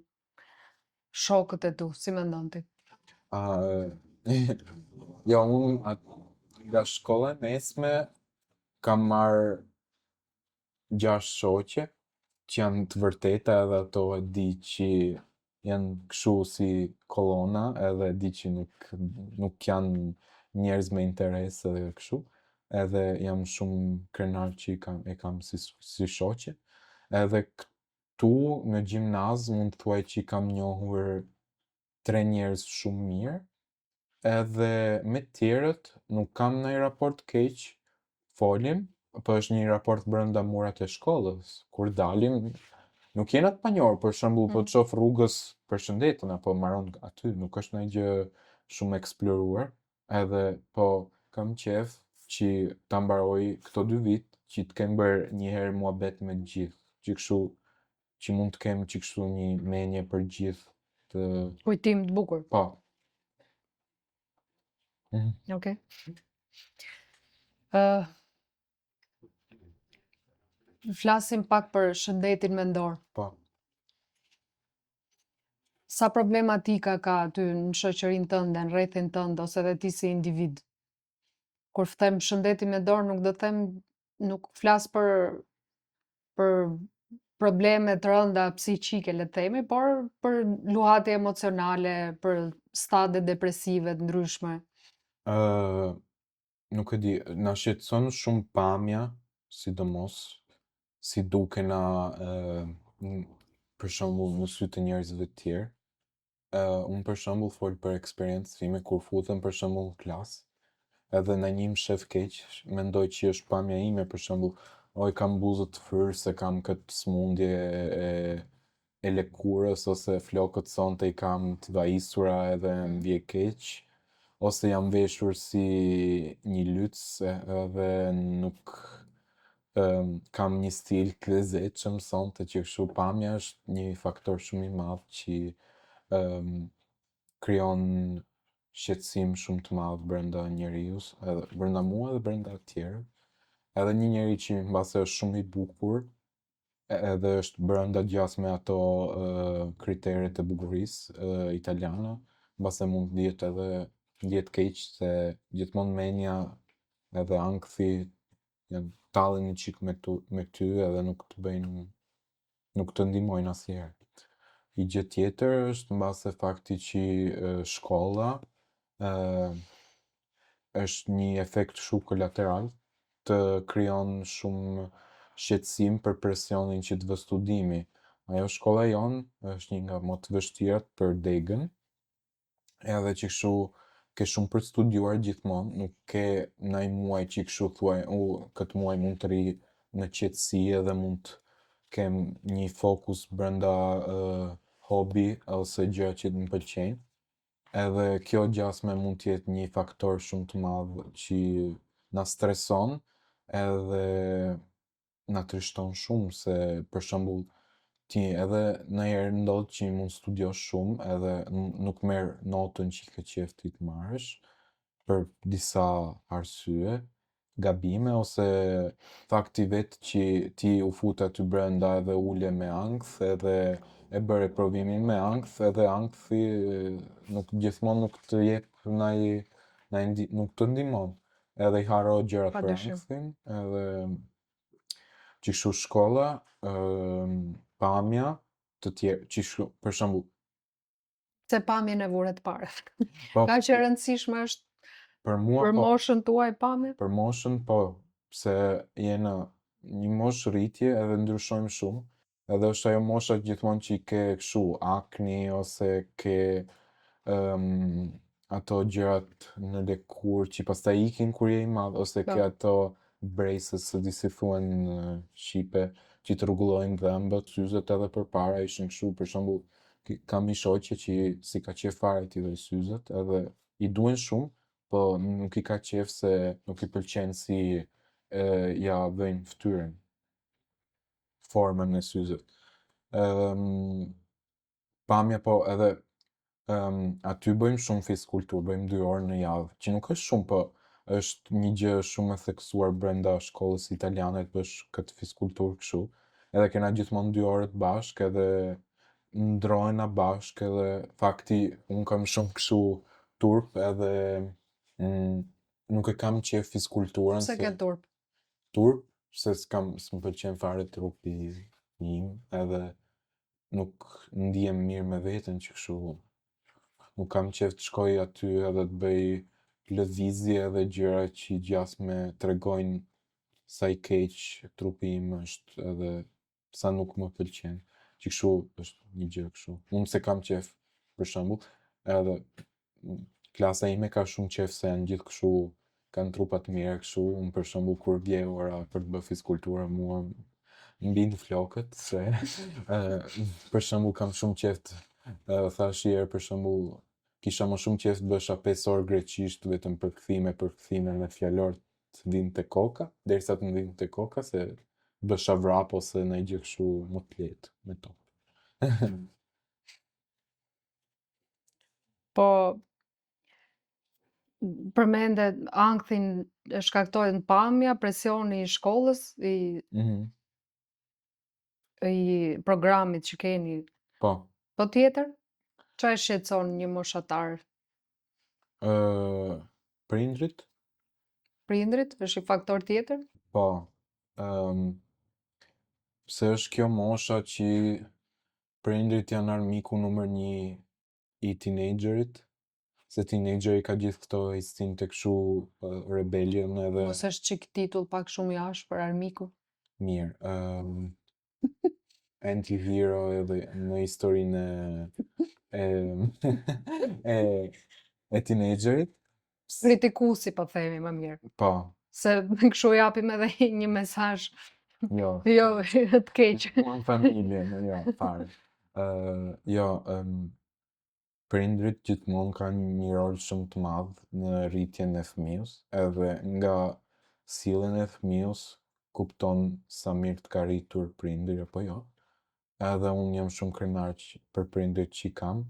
shokët e tu, si mendon ti? Jo, unë nga shkolla e mesme kam marrë 6 shoqe që janë të vërteta edhe ato e di që janë kështu si kolona edhe di që nuk janë njerëz me interes edhe kështu. Edhe jam shumë krenar që e kam si shoqe. Edhe këtu në gjimnaz mund të thuaj që i kam njohur 3 njerëz shumë mirë. Edhe me tjerët nuk kam ndonjë raport keq, folim, po është një raport brenda murat e shkollës. Kur dalim, nuk jena të panjohur, për shembull, po të shoh rrugës përshëndeten apo mbaron aty, nuk është ndonjë gjë shumë eksploruar, edhe po kam qef që ta mbaroj këto 2 vit që të kem bërë një herë muhabet me të gjithë, që kështu që mund të kem që kështu një menje për gjithë të Kujtim të bukur. po. Okej. Flasim pak për shëndetin mendor. Po. Sa problematika ka aty në shoqërinë tënde, në rrethin tënd ose edhe ti si individ? Kur them shëndeti mendor, nuk do them, nuk flas për probleme të rënda psiqike, le të themi, por për luhatje emocionale, për stade depresive të ndryshme. Nuk e di, na shqetëson shumë pamja, sidomos, si dukena për shembull në sy të njerëzve të tjerë. Unë për shembull fol për eksperiencën time kur futem për shembull në klasë, edhe ndonjëherë më shef keq, mendoj që është pamja ime për shembull, oj kam buzët të fyrë se kam këtë smundje e lëkurës ose flokët sonte i kam të vajisura edhe më vje keq, ose jam veshur si një lytës edhe nuk kam një stil të lezetshëm sonte që kështu pamja është një faktor shumë i madh që krijon shqetësim shumë të madh brenda njeriu, edhe brenda mua edhe brenda të tjerëve. Edhe një njeri që mbase është shumë i bukur, edhe është brenda gjas me ato kriteret e bukurisë italiane, mbase mund të jetë edhe ndjet keq se gjithmonë menja edhe ankthi janë tallen një qik me ty edhe nuk të ndihmojnë asnjëherë. I gjë tjetër është mbase fakti që shkolla është një efekt shumë kolateral, të krijon shumë shqetësim për presionin që të vë studimi. Ajo shkolla jonë është një nga më të vështirat për degën, edhe që kështu ke shumë për të studiuar gjithmonë, nuk ke naj muaj që kështu thuaj, këtë muaj mund të ri në qetësi edhe mund të kem një fokus brenda hobi ose gjëra që më pëlqejnë. Edhe kjo gjasme mund t'jetë një faktor shumë të madh që na streson edhe na trishton shumë se për shembull ti edhe ndonjëherë ndodh që mund studiosh shumë edhe nuk merr notën që ke qef ti të marrësh për disa arsye, gabime ose fakti vetë që ti u fut aty brenda edhe ule me ankth edhe e bëre provimin me ankth edhe ankthi nuk gjithmonë nuk të jep nuk të ndihmon edhe i haro gjërat për Padyshim. ankthin edhe që kështu shkolla, pamja të tjerë, që kështu, për shembull, Se pamjen e vure të parë. po Ka që e rëndësishme është për mua për po, moshën tuaj pamje? për moshën po, pse je në një moshë rritje edhe ndryshojmë shumë, edhe është ajo mosha gjithmonë që i ke kështu akni ose ke ato gjërat në lëkurë që pastaj ikin kur je i madh ose ke ato braces se di si thuhen në shqipe që të rregullojnë dhëmbët, syzet edhe përpara ishin kështu, për shembull, kam një shoqe që si ka qef fare t'i vej syzet edhe i duhen shumë, po nuk i ka qef se nuk i pëlqen si ja vëjnë ftyrën, formën e syzet. Pamja po edhe aty bëjmë shumë fizkulturë, bëjmë 2 orë në javë, që nuk është shumë, po është një gjë shumë e theksuar brenda shkollës italiane të bësh këtë fizkulturë kështu. Edhe kena gjithmonë 2 orët bashkë edhe ndrohena bashkë edhe fakti unë kam shumë kështu turp edhe nuk e kam qef fizkulturën. Se ke turp? Turp, se s'më pëlqen fare trupi im edhe nuk ndihem mirë me veten që kështu nuk kam qef të shkoj aty edhe të bëj lëvizje edhe gjëra që gjasme tregojnë sa i keq trupi im është edhe sa nuk më pëlqen. Që kështu është një gjë kështu. Unë se kam qef, për shembull, edhe klasa ime ka shumë qef se janë gjithë kështu, kanë trupa të mira kështu, unë për shembull kur vje ora për të bërë fizkulturë mua mbind flokët se për shembull kam shumë qef të thash një herë për shembull kisha më shumë qef të bësha 5 orë greqisht vetëm përkthime me fjalor të vinte koka, derisa të më vinte koka se bësha vrap ose ndonjë gjë kështu më të lehtë me to. Po përmende ankthin e shkaktojnë pamja, presioni i shkollës, i programit që keni. Po. Po tjetër? Qa e shqetëson një moshatar? Prindrit? Prindrit? Është një faktor tjetër? Po. Pse është kjo mosha që prindrit janë armiku numër 1 i teenagerit, se teenageri ka gjithë këto instinkte kështu rebellion edhe Mos është çik titull pak shumë i ashpër armiku? mirë. Anti-hero edhe në historinë e teenagerit. Kritikuesi po themi më mirë. Po. Se kështu japim edhe një mesazh Jo. jo të keq. Në familje, jo, fare. Jo, prindrit gjithmonë kanë një rol shumë të madh në rritjen e fëmijës, edhe nga sjellja e fëmijës kupton sa mirë të ka rritur prindri apo jo. Edhe unë jam shumë krenar për prindrit që i kam,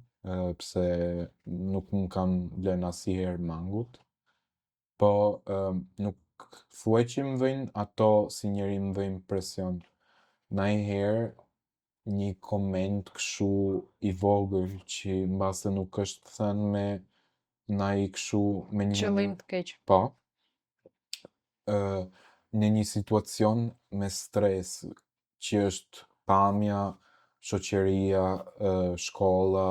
pse nuk më kanë lënë asnjëherë mangut, po nuk thuaj që më vëjnë ato si njeri më vëjnë presion. Najherë një koment kështu i vogël që mbase nuk është thënë me naj kështu me një Qëllim të keq. Po. në një situacion me stres që është pamja, shoqëria, shkolla,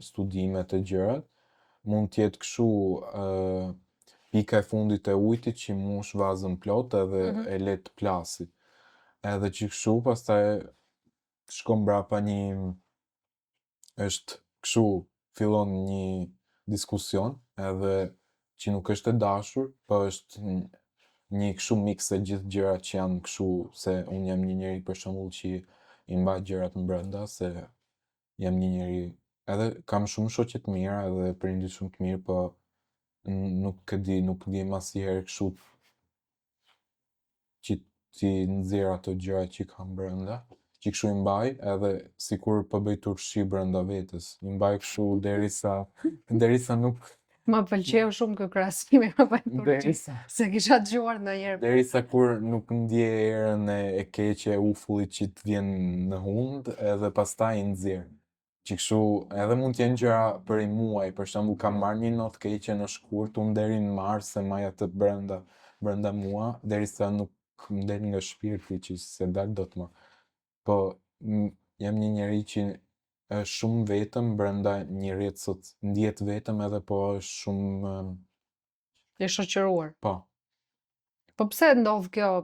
studimet e gjërat, mund t'jetë kështu pika e fundit e ujtit që mush vazën plot edhe e let plasi. Edhe që kështu pastaj shkon mbrapa është kështu fillon një diskusion edhe që nuk është e dashur, po është një kështu mix e gjithë gjërat që janë kështu se unë jam një njeri për shembull që i mbaj gjërat brenda se jam një njeri edhe kam shumë shoqe të mira edhe prindër shumë të mirë, po nuk e di asnjëherë kështu që ti nxjerr ato gjërat që kam brenda, që kështu i mbaj edhe sikur po bëj turshi brenda vetes. I mbaj kështu derisa nuk Më pëlqeu shumë ky krahasim me Turqi, derisa se kisha dëgjuar ndonjëherë. derisa kur nuk ndjej erën e keqe e ufullit që të vjen në hund edhe pastaj i nxjerr. Që kështu edhe mund t'jenë gjëra për i muaj, për shembull kam marrë një notë keqe në shkurt, unë deri në mars e maj atë brenda mua, derisa nuk më del nga shpirti që se dal dot më. Po jam një njeri që është shumë vetëm brenda një rrjeti ndihet vetëm edhe po është shumë I shoqëruar. po. Po pse ndodh kjo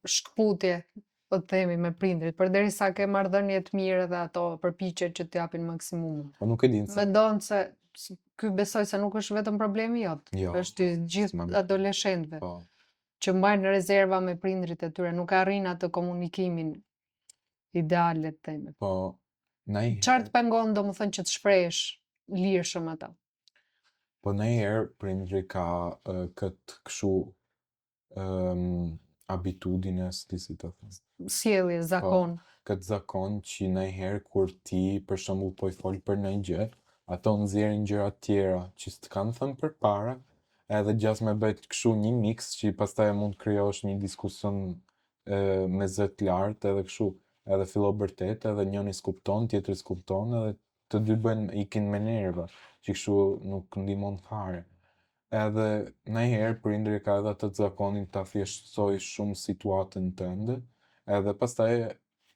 shkputje, po të themi me prindrit, përderisa ke marrëdhënie të mirë dhe ato përpiqen që t'japin maksimumin. Po nuk e di se Mendon se ky besoj se nuk është vetëm problemi jot, jo, është i gjithë s'ma- adoleshentëve po. që mbajnë rezerva me prindrit e tyre, nuk arrin atë komunikimin ideal, le të themi. Po ndonjëherë Çfarë të pengon domethënë që të shprehesh lirshëm ata? po ndonjëherë prindri ka këtë kështu abitudin e si të them. Sjellje, zakon. Këtë zakon që ndonjëherë kur ti për shembull po i fol për ndonjë gjë, ato nxjerrin gjëra tjera që s'të kanë thënë përpara, edhe gjas me bëjt kështu një mix që pastaj mund krijosh një diskusion me zë të lartë edhe kështu, edhe fillo bërtet edhe njëri s'kupton, tjetri s'kupton edhe të dy ikin me nerva, që kështu nuk ndihmon fare. Edhe ndonjëherë prindri ka edhe atë zakonin ta thjeshtësoj shumë situatën tënde, edhe pastaj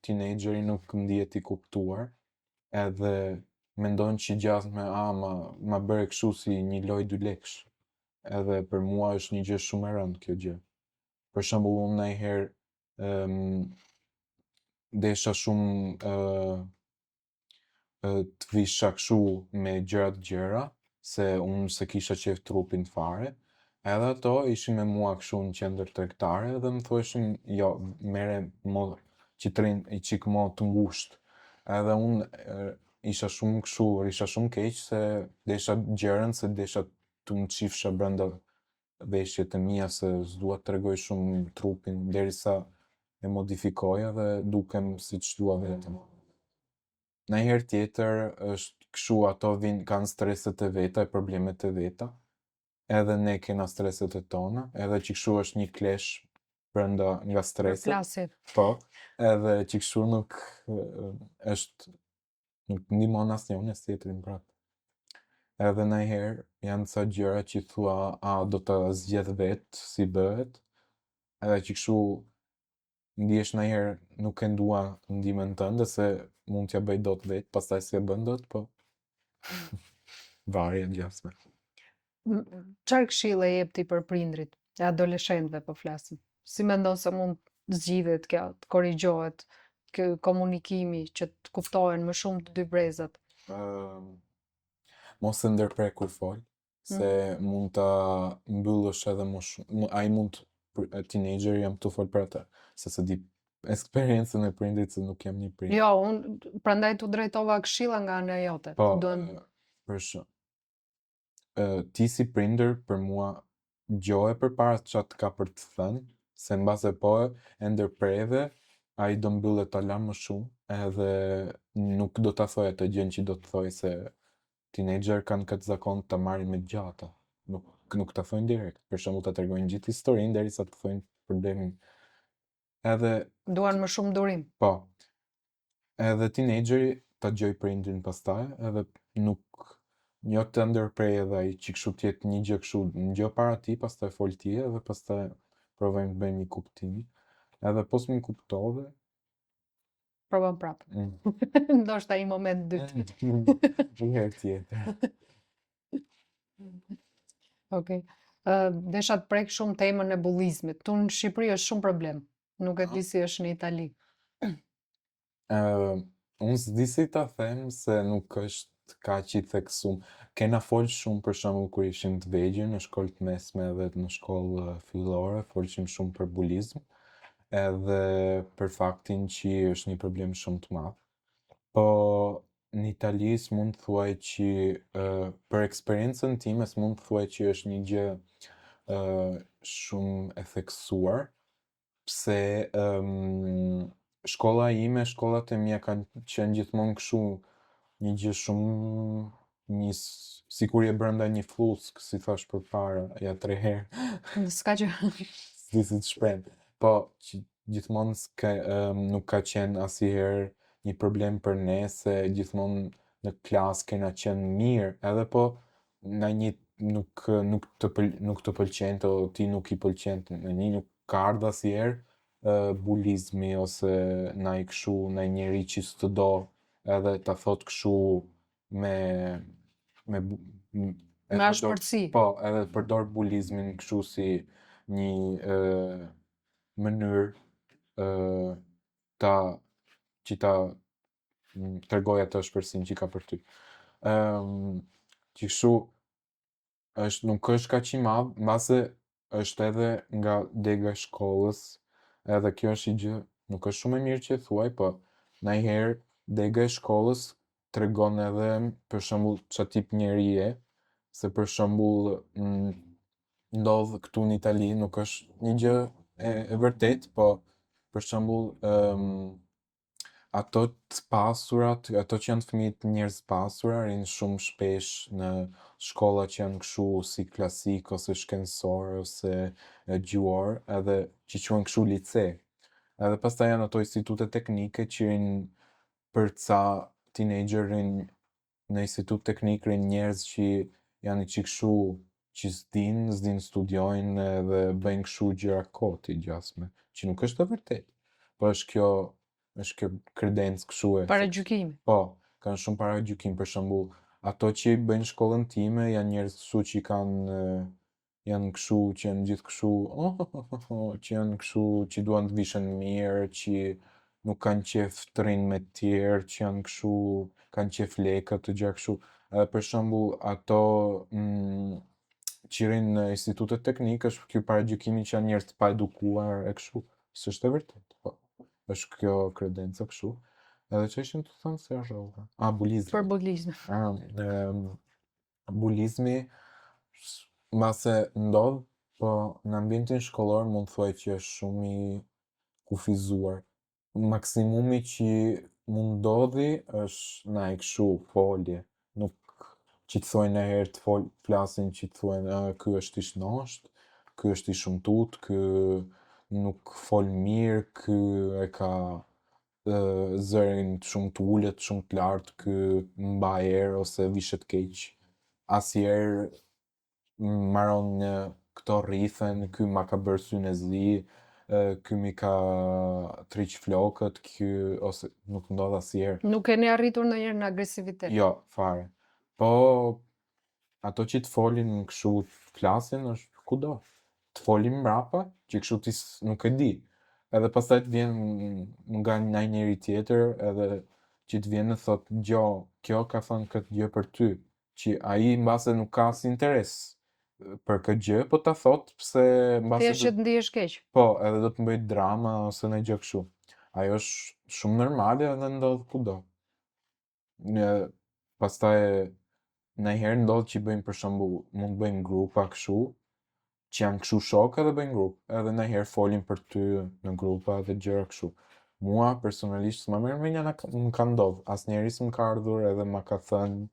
teenageri nuk ndihet i kuptuar, edhe mendon që gjatë ma bëre kështu si një lojë 2 lekësh. Edhe për mua është një gjë shumë e rëndë kjo gjë. Për shembull unë ndonjëherë desha shumë të visha kështu me gjëra të gjera, se unë se kisha qef trupin fare, edhe ato ishin me mua kështu në qendër tregtare edhe më thueshin jo, mere mo qitrin i qik mo të ngushtë. Edhe unë isha shumë kështu, isha shumë keq se desha gjerën se desha të më qifsha brenda veshjet e mia se s'dua të tregoj shumë trupin derisa e modifikoja dhe dukem siç dua vetëm. Ndonjëherë tjetër është kështu ato kanë streset e veta e problemet e veta, edhe ne kena streset e tona, edhe që kështu është një clash brenda nga streset. Flasit. Po, edhe që kështu nuk ndihmon asnjëun as tjetrin prap. Edhe ndonjëherë janë ca gjëra që thua, do ta zgjedh vet si bëhet, edhe që kështu ndihesh ndonjëherë nuk e dua ndihmën tënde se mund t'ja bëj dot vet, pastaj s'e bën dot, po varet gjasme. Çfarë këshille jep ti për prindrit e adoleshentëve po flasim? Si mendon se mund të zgjidhet kjo, të korrigjohet ky komunikimi që të kuptohen më shumë të dy brezat? Mos e ndërprek kur fol, se mund ta mbyllësh edhe më shumë, ai mund teenager jam tu fol për atë, se s'e di eksperiencën e prindrit se nuk jam një prind. Jo, unë prandaj tu drejtova këshilla nga ana jote. Po, Duhen ti si prindër për mua gjoje përpara çfarë të ka për të thënë, se mbase po e ndërpreve, ai do mbyllet alarm më shumë edhe nuk do ta thojë atë gjën që do të thojë se teenager kanë këtë zakon ta marrin me gjata. Nuk ta thojnë direkt. Për shembull ta tregojnë gjithë historinë derisa të thojnë problemin. Edhe duan më shumë durim. po. Edhe teenageri ta gjoj prindin pastaj edhe nuk Jo të ndërprej edhe ai që kështu t'jetë një gjë kështu një gjë para ti, pastaj fol ti edhe pastaj provojmë të bëjmë një kuptim. Edhe pos më kuptove. Provon prapë. Ndoshta i moment dytë. Një herë tjetër. Okej. Desha të prek shumë temën e bullizmit. Tu në Shqipëri është shumë problem. Nuk e di si është në Itali. Unë s'di si ta them se nuk është kaq i theksum. Kena fol shumë për shembull kur ishim të vegjël në shkollë të mesme edhe në shkollë fillore, folshim shumë për bulizëm edhe për faktin që është një problem shumë të madh. Po në Itali s'mund të thuaj që për eksperiencën time s'mund të thuaj që është një gjë shumë e theksuar, pse shkollat e mia kanë qenë gjithmonë kështu një gjë shumë sikur je brenda një flusk, si thash përpara, ja 3 herë. S'ka që S'di si të shpreh. Po që gjithmonë nuk ka qenë asnjëherë një problem për ne se gjithmonë në klasë kena qenë mirë, edhe po na një nuk të pëlqente o ti nuk i pëlqente, në një nuk ka ardhur asnjëherë bulizmi ose ndaj kështu ndaj njeri që s'të do edhe ta thot kështu me me ashpërtsi. Po, edhe përdor bulizmin kështu si një mënyrë që ta tregoj atë ashpërsinë që ka për ty. Që kështu nuk është kaq i madh, mbase është edhe nga dega e shkollës, edhe kjo është një gjë, nuk është shumë e mirë që e thuaj, po ndonjëherë dega e shkollës tregon edhe për shembull ç'a tip njeri je, se për shembull ndodh këtu në Itali, nuk është një gjë e vërtetë, po për shembull ato të pasurat, ato që janë fëmijë të njerëz të pasura, rinë shumë shpesh në shkolla që janë kështu si klasik ose shkencor ose gjuar, edhe që quhen kështu lice. Edhe pastaj janë ato institute teknike që rinë për ca teenager rinë në institut teknik rinë njerëz që janë i kështu që s'din studiojnë edhe bëjnë kështu gjëra koti gjasme, që nuk është e vërtetë. Po është kjo kredencë kështu e. Paragjykimi. Po, kanë shumë paragjykim, për shembull, ato që i bëjnë shkollën time janë njerëz kështu që janë kështu që janë gjithë kështu, që janë kështu që duan të vishën mirë, që nuk kanë qef të rinë me tjerë, që janë kështu, kanë qef lekët të gjë kështu. Për shembull, ato që rinë në institutet teknikë është ky paragjykimi që janë njerëz të paedukuar e kështu. S'është e vërtetë, po. Është kjo kredenca kështu. Edhe që ishim të thënë se është bulizmi. Për bulizmi. Bulizmi mbase ndodh, po në ambientin shkollor mund thuaj që është shumë i kufizuar. Maksimumi që mund ndodhi është ndaj kështu folje, nuk që të thojnë herë të flasin që të thojnë ky është i shnosht, ky është i shumtut, ky nuk fol mirë, ky e ka zërin shumë t'ulët, shumë t'lartë, ky mba erë ose vishet keq. Asnjëherë mbaron këto rrithen, ky ma ka bërë synë e zi, ky mi ka triq flokët, ky ose nuk ndodh asnjëherë. Nuk keni arritur ndonjëherë në agresivitet. Jo, fare. Po ato që të folin kështu flasin është kudo. Të folin mbrapa, që kështu ti nuk e di. Edhe pastaj të vjen nga njëri tjetër, edhe që të vjen e thot, gjo, kjo ka thënë këtë gjë për ty, që ai mbase nuk ka as interes për këtë gjë, po ta thot pse mbase Thjesht që të ndihesh keq. Po, edhe do të bëj drama ose ndonjë gjë kështu. Ajo është shumë normale edhe ndodh kudo. Pastaj ndonjëherë ndodh që bëjmë për shembull, mund bëjmë grupa kështu, që janë kështu shokë edhe bëjnë grup, edhe ndonjëherë folin për ty në grupa dhe gjëra kështu. Mua personalisht s'ma merr mendja më ka ndodh, asnjëherë s'm ka ardhur edhe ma ka thënë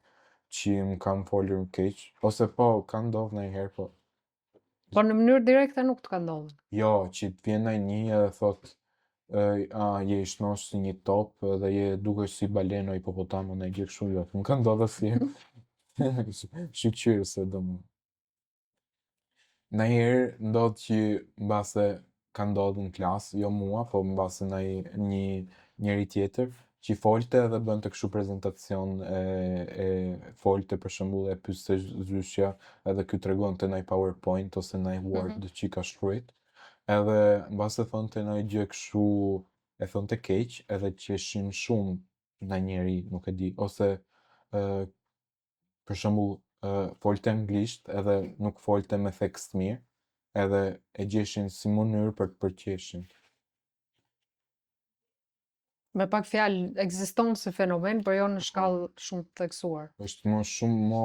që më kanë folur keq, ose po ka ndodh ndonjëherë, po. Po në mënyrë direkte nuk të ka ndodhur. Jo, që të vjen ndonjë edhe thot je i shnosh si një top dhe je dukesh si baleno hipopotamo në gjë kështu, jo, më ka ndodhur asnjëherë. Shqyqyrëse do më. Najherë ndodh që mbase ka ndodhur në klasë, jo mua, po mbase njëri tjetër, që folte edhe bënte kështu prezentacion e folte për shembull e pyeste zyshja edhe ky tregonte ndaj PowerPoint ose ndaj Word që ka shkruajt. Edhe mbase thonte ndonjë gjë kështu e thonte keq edhe qeshin shumë ndaj njeri, nuk e di, ose për shembull folte anglisht edhe nuk folte me tekst mirë, edhe e gjeshin si mënyrë për të përqeshin. Me pak fjalë, ekziston si fenomen, por jo në shkallë shumë të theksuar. Është më shumë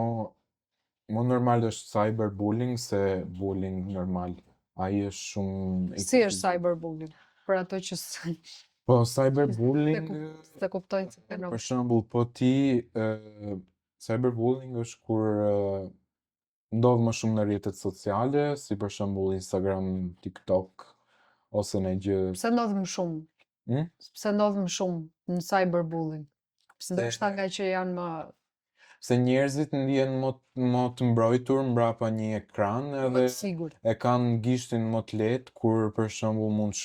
më normal është cyberbullying se bullying normal. Ai është shumë Si është cyberbullying? Për ato që Po cyberbullying se kuptojnë si fenomen. për shembull, po ti cyberbullying është kur ndodh më shumë në rrjetet sociale, si për shembull Instagram, TikTok ose në gjë. Pse ndodh më shumë? Pse ndodh më shumë në cyberbullying? Ndoshta nga që janë më Se njerëzit ndihen më të mbrojtur mbrapa një ekran edhe sigur. e kanë gishtin më të lehtë kur për shembull mund të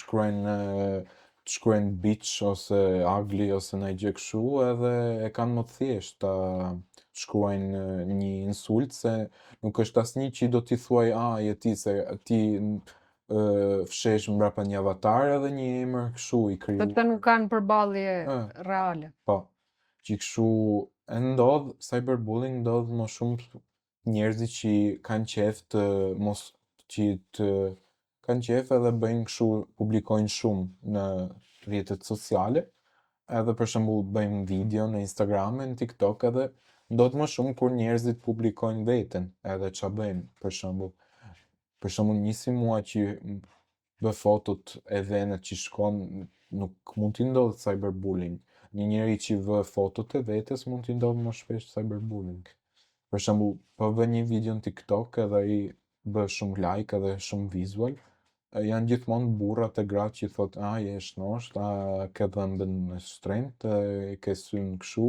shkruajnë bitch ose ugly ose ndonjë gjë kështu edhe e kanë më të thjeshtë ta shkruajnë një insult se nuk është asnjë që do t'i thuaj je ti se ti fshesh mbrapa një avatar edhe një emër kështu i kriju. Sepse nuk kanë përballje reale. Po, që kështu e ndodh, cyberbullying ndodh më shumë njerëzit që kanë qef të mos kanë qef edhe bëjnë kështu, publikojnë shumë në rrjetet sociale, edhe për shembull bëjmë video në Instagram e në TikTok edhe ndodh më shumë kur njerëzit publikojnë veten, edhe ç'a bëjnë, për shembull një si mua që bë fotot e venet që shkon, nuk mund t'i ndodh cyberbullying. Një njeri që vë fotot e vetes mund t'i ndodh më shpesh cyberbullying. Për shembull, po vë një video në TikTok edhe ai bë shumë like edhe shumë visual, janë gjithmonë burrat e gratë që thotë je shnosht, ke dhëmbën e shtrenjtë, ke sy'n kështu,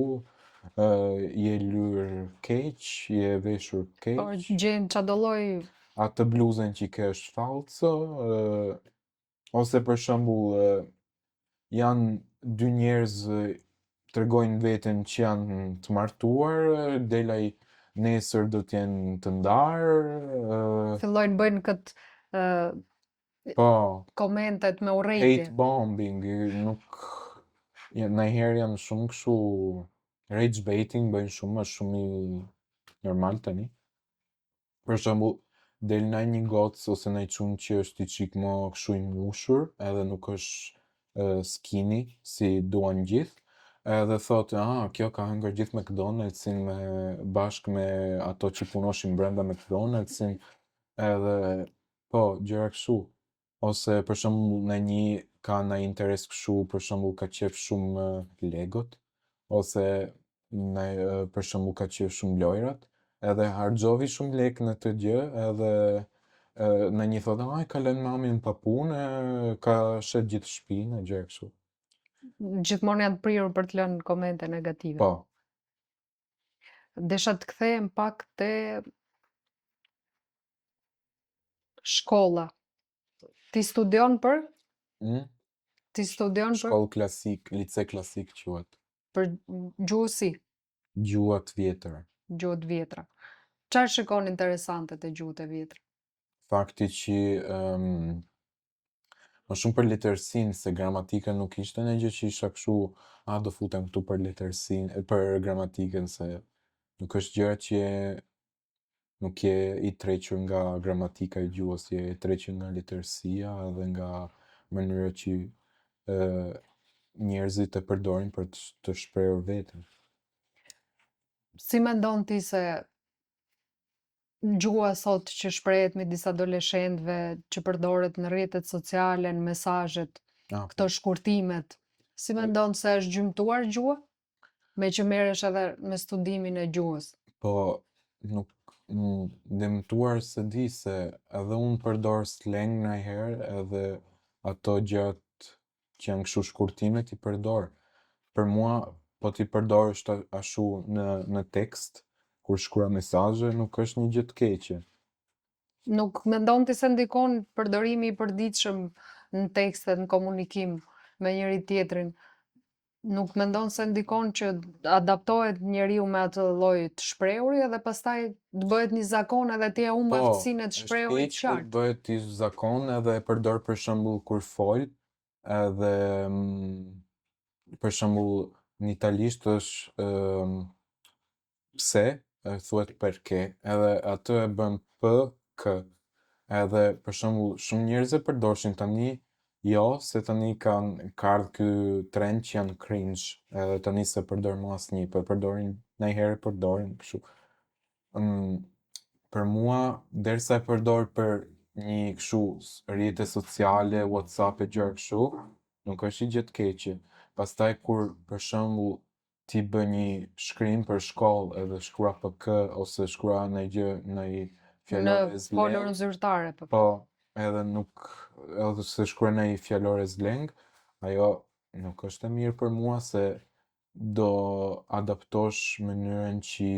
je lyer keq, je veshur keq. Po gjejnë çado lloj Atë bluzën që ke është falso, ose për shembull janë dy njerëz tregojnë veten që janë të martuar, delaj nesër do të jenë të ndarë. Fillojnë bëjnë këtë po, komentet me urrëtie. Hate bombing, nuk ndonjëherë janë shumë kështu rage baiting, bëjnë shumë, është shumë i normal tani. Për shembull, del një gocë ose një çun që është i çik më kështu i mushur, edhe nuk është skinny si duan gjithë, edhe thotë, kjo ka hëngër gjithë McDonald'sin bashkë me ato që punoshin brenda McDonald'sin, edhe po, gjëra kështu. Ose për shembull ka ndonjë interes kështu, për shembull ka qef shumë Legot, ose për shembull ka qef shumë lojrat, edhe harxhovi shumë lekë në të gjë, edhe ndonjë thotë, ka lënë mamin pa punë, ka shet gjithë shtëpinë, gjëra kështu. Gjithmonë janë të prirur për të lënë komente negative. Po. Desha të kthehem pak te shkolla. Ti studion për? Ti studion për? Shkollë klasik, lice klasik quhet. Për gjuhësi? Gjuhat vjetër. Gjuhët vjetra. Çfarë shikon interesante te gjuhët e vjetra? Fakti që më shumë për letërsinë, se gramatika nuk ishte një gjë që isha kështu, do futem këtu për letërsinë, për gramatikën, se nuk është gjëra që nuk je i tërhequr nga gramatika e gjuhës, je i tërhequr nga letërsia edhe nga mënyra që njerëzit e përdorin për të shprehur veten. Si mendon ti se gjuha sot që shprehet midis adoleshentëve, që përdoret në rrjetet sociale, në mesazhet, këto shkurtimet, si mendon se është gjymtuar gjuha? Me që merresh edhe me studimin e gjuhës. Po, nuk dëmtuar se di se edhe unë përdor slang ndonjëherë edhe ato gjërat që janë kështu shkurtimet i përdor. Për mua, po ti përdorësh ashtu në tekst, kur shkruan mesazhe nuk është një gjë të keqe. Nuk mendon ti se ndikon përdorimi i përditshëm në tekste, në komunikim me njëri tjetrin? Nuk mendon se ndikon që adaptohet njeriu me atë lloj të shprehuri edhe pastaj të bëhet një zakon edhe ti e humb Po, aftësinë e të është shprehurit keq kur qartë. bëhet i zakon edhe e përdor për shembull kur fol, edhe për shembull në italisht është pse, thuhet perché, edhe atë e bën p, k. Edhe për shembull shumë njerëz e përdorshin tani, jo se tani ka ardhur ky trend që janë cringe, edhe tani se përdor më asnjë, po e përdorin ndonjëherë e përdorin kështu. Për mua, derisa e përdor për një kështu rrjete sociale, WhatsApp e gjëra kështu, nuk është një gjë të keqe. Pastaj kur për shembull ti bë një shkrim për shkollë edhe shkrua PK ose shkrua ndonjë gjë, ndonjë Në fjalore folurën zlengë, zyrtare, po. po, edhe nuk, edhe se shkrua ndonjë fjalore zlengë, ajo nuk është e mirë për mua se do adaptosh mënyrën që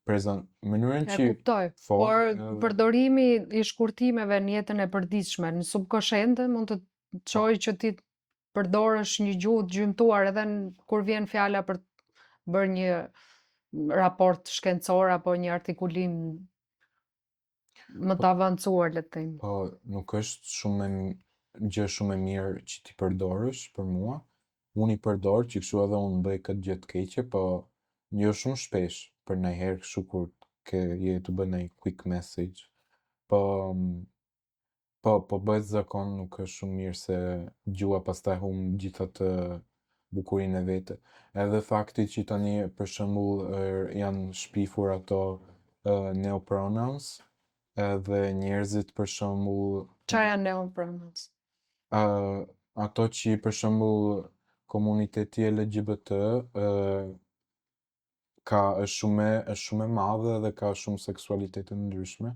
mënyrën E që kuptoj, fol, por përdorimi i shkurtimeve në jetën e përditshme, në subkoshente mund të çojë që ti përdorësh një gjuhë të gjymtuar edhe kur vjen fjala për të bërë një raport shkencor apo një artikulim më të avancuar, le të themi. po nuk është gjë shumë e mirë që ti përdorësh për mua. Unë i përdor që kështu edhe unë bëj këtë gjë të keqe, po jo shumë shpesh, për ndonjëherë kështu kur je të bën një quick message. Po bëhet zakon nuk është shumë mirë se gjua pastaj humb gjithë atë bukurinë e vete. Edhe fakti që tani për shembull janë shpifur ato neopronouns, edhe njerëzit për shembull Çfarë janë neopronouns? ato që për shembull komuniteti LGBT është shumë e madhe dhe ka shumë seksualitete të ndryshme,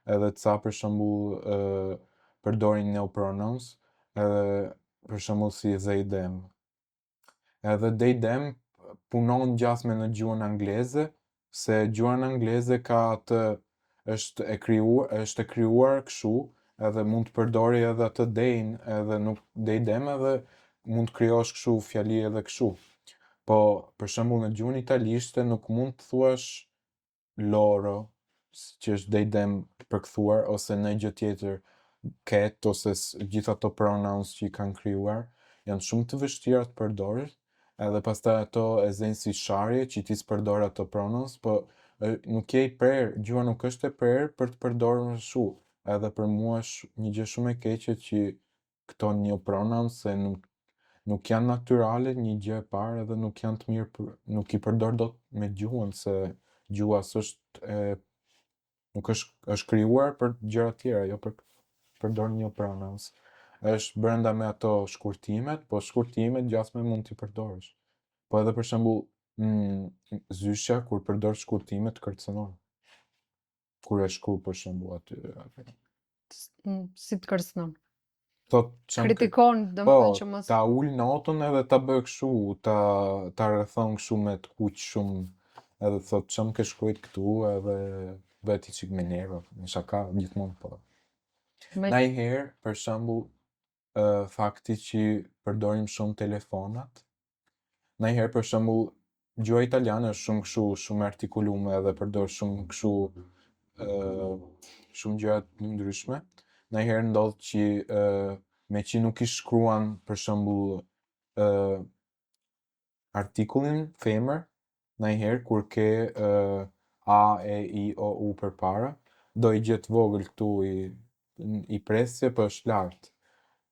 edhe ca për shembull përdorin neopronouns, edhe për shembull si they them. Edhe they them punon ngjashme në gjuhën angleze, se gjuha angleze ka atë është e krijuar kështu, edhe mund të përdori edhe atë they-n, edhe nuk they them edhe mund të krijosh kështu fjali edhe kështu. Po për shembull në gjuhën italishte nuk mund të thuash loro, që është they them përkthuar, ose ndonjë gjë tjetër, cat ose gjithë ato pronouns që i kanë krijuar janë shumë të vështira të përdorësh, edhe pastaj ato e zënë si sharje që ti s'përdor ato pronouns, po nuk je i prerë, gjua nuk është e prerë për të përdorur më kështu. Edhe për mua është një gjë shumë e keqe që këto neopronouns se nuk janë natyrale, një gjë e parë, edhe nuk janë të mirë nuk i përdor dot me gjuhën se gjua s'është nuk është krijuar për gjëra tjera, jo për përdor neopronouns. Është brenda me ato shkurtimet, po shkurtimet gjasme mund t'i përdorësh. Po edhe për shembull zyshja kur përdor shkurtime të kërcënon. Kur e shkruaj për shembull aty. Si të kërcënon? Thot çam Kritikon, po, domethënë që mos ta ul notën edhe ta bëj kështu, ta rrethon kështu me të kuq shumë, edhe thot çam ke shkruajt këtu edhe bëhet i çik me nerva, në shaka gjithmonë po. me Ndonjëherë, për shembull, fakti që përdorim shumë telefonat, ndonjëherë për shembull gjuha italiane është shumë kështu, shumë artikulume edhe përdor shumë kështu shumë gjëra të ndryshme. Ndonjëherë ndodh që me që nuk i shkruan për shembull artikullin femër, ndonjëherë kur ke a, e, i, o, u përpara, do i gjet vogël këtu i presje, po është lart.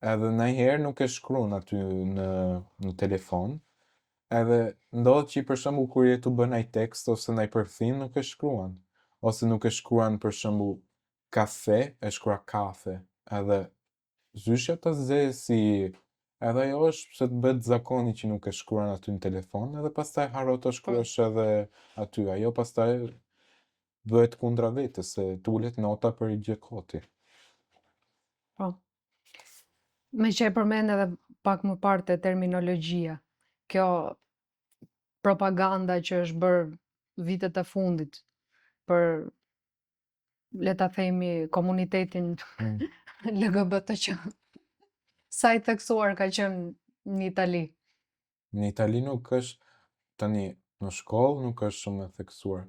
Edhe ndonjëherë nuk e shkruan aty në telefon, edhe ndodh që për shembull kur je tu bën ai tekst ose ndaj përkthim nuk e shkruan, ose nuk e shkruan për shembull kafe, e shkrua kafe, edhe zyshja ta ze si edhe ajo është pse të bëhet zakoni që nuk e shkruan aty në telefon, edhe pastaj haro ta shkruash edhe aty, ajo pastaj bëhet kundra vetes, se t'ulet nota për i gjë koti. po. Me që e përmend edhe pak më parë te terminologjia. Kjo propaganda që është bërë vitet e fundit për, le ta themi, komunitetin LGBTQ. Sa i theksuar ka qenë në Itali? Në Itali nuk është, tani, në shkollë nuk është shumë e theksuar.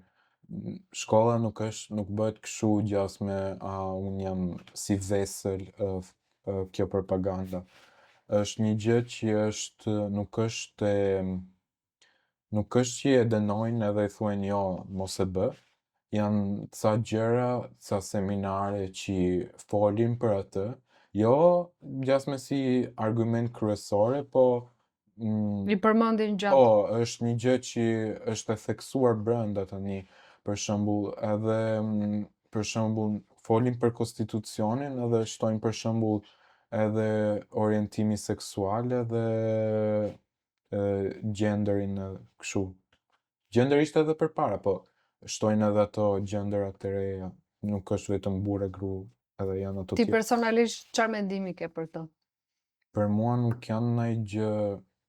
Shkolla nuk bëhet kështu gjasme, unë jam si vesël kjo propaganda. Është një gjë që nuk është që e dënojnë edhe i thuen jo, mos e bë. Janë ca gjëra, ca seminare që folin për atë, jo gjasme si argument kryesore, po I përmendin po, gjatë. është një gjë që është e theksuar brenda tani, për shembull, edhe për shembull folin për konstitucionin edhe shtojnë për shembull edhe orientimi seksual edhe gjenderin kështu. Gjender ishte edhe përpara, po shtojnë edhe ato gjenderat të reja, nuk është vetëm burë e gru, edhe janë ato Ti tjerë. personalisht çfarë mendimi ke për to? Për mua nuk janë ndonjë gjë,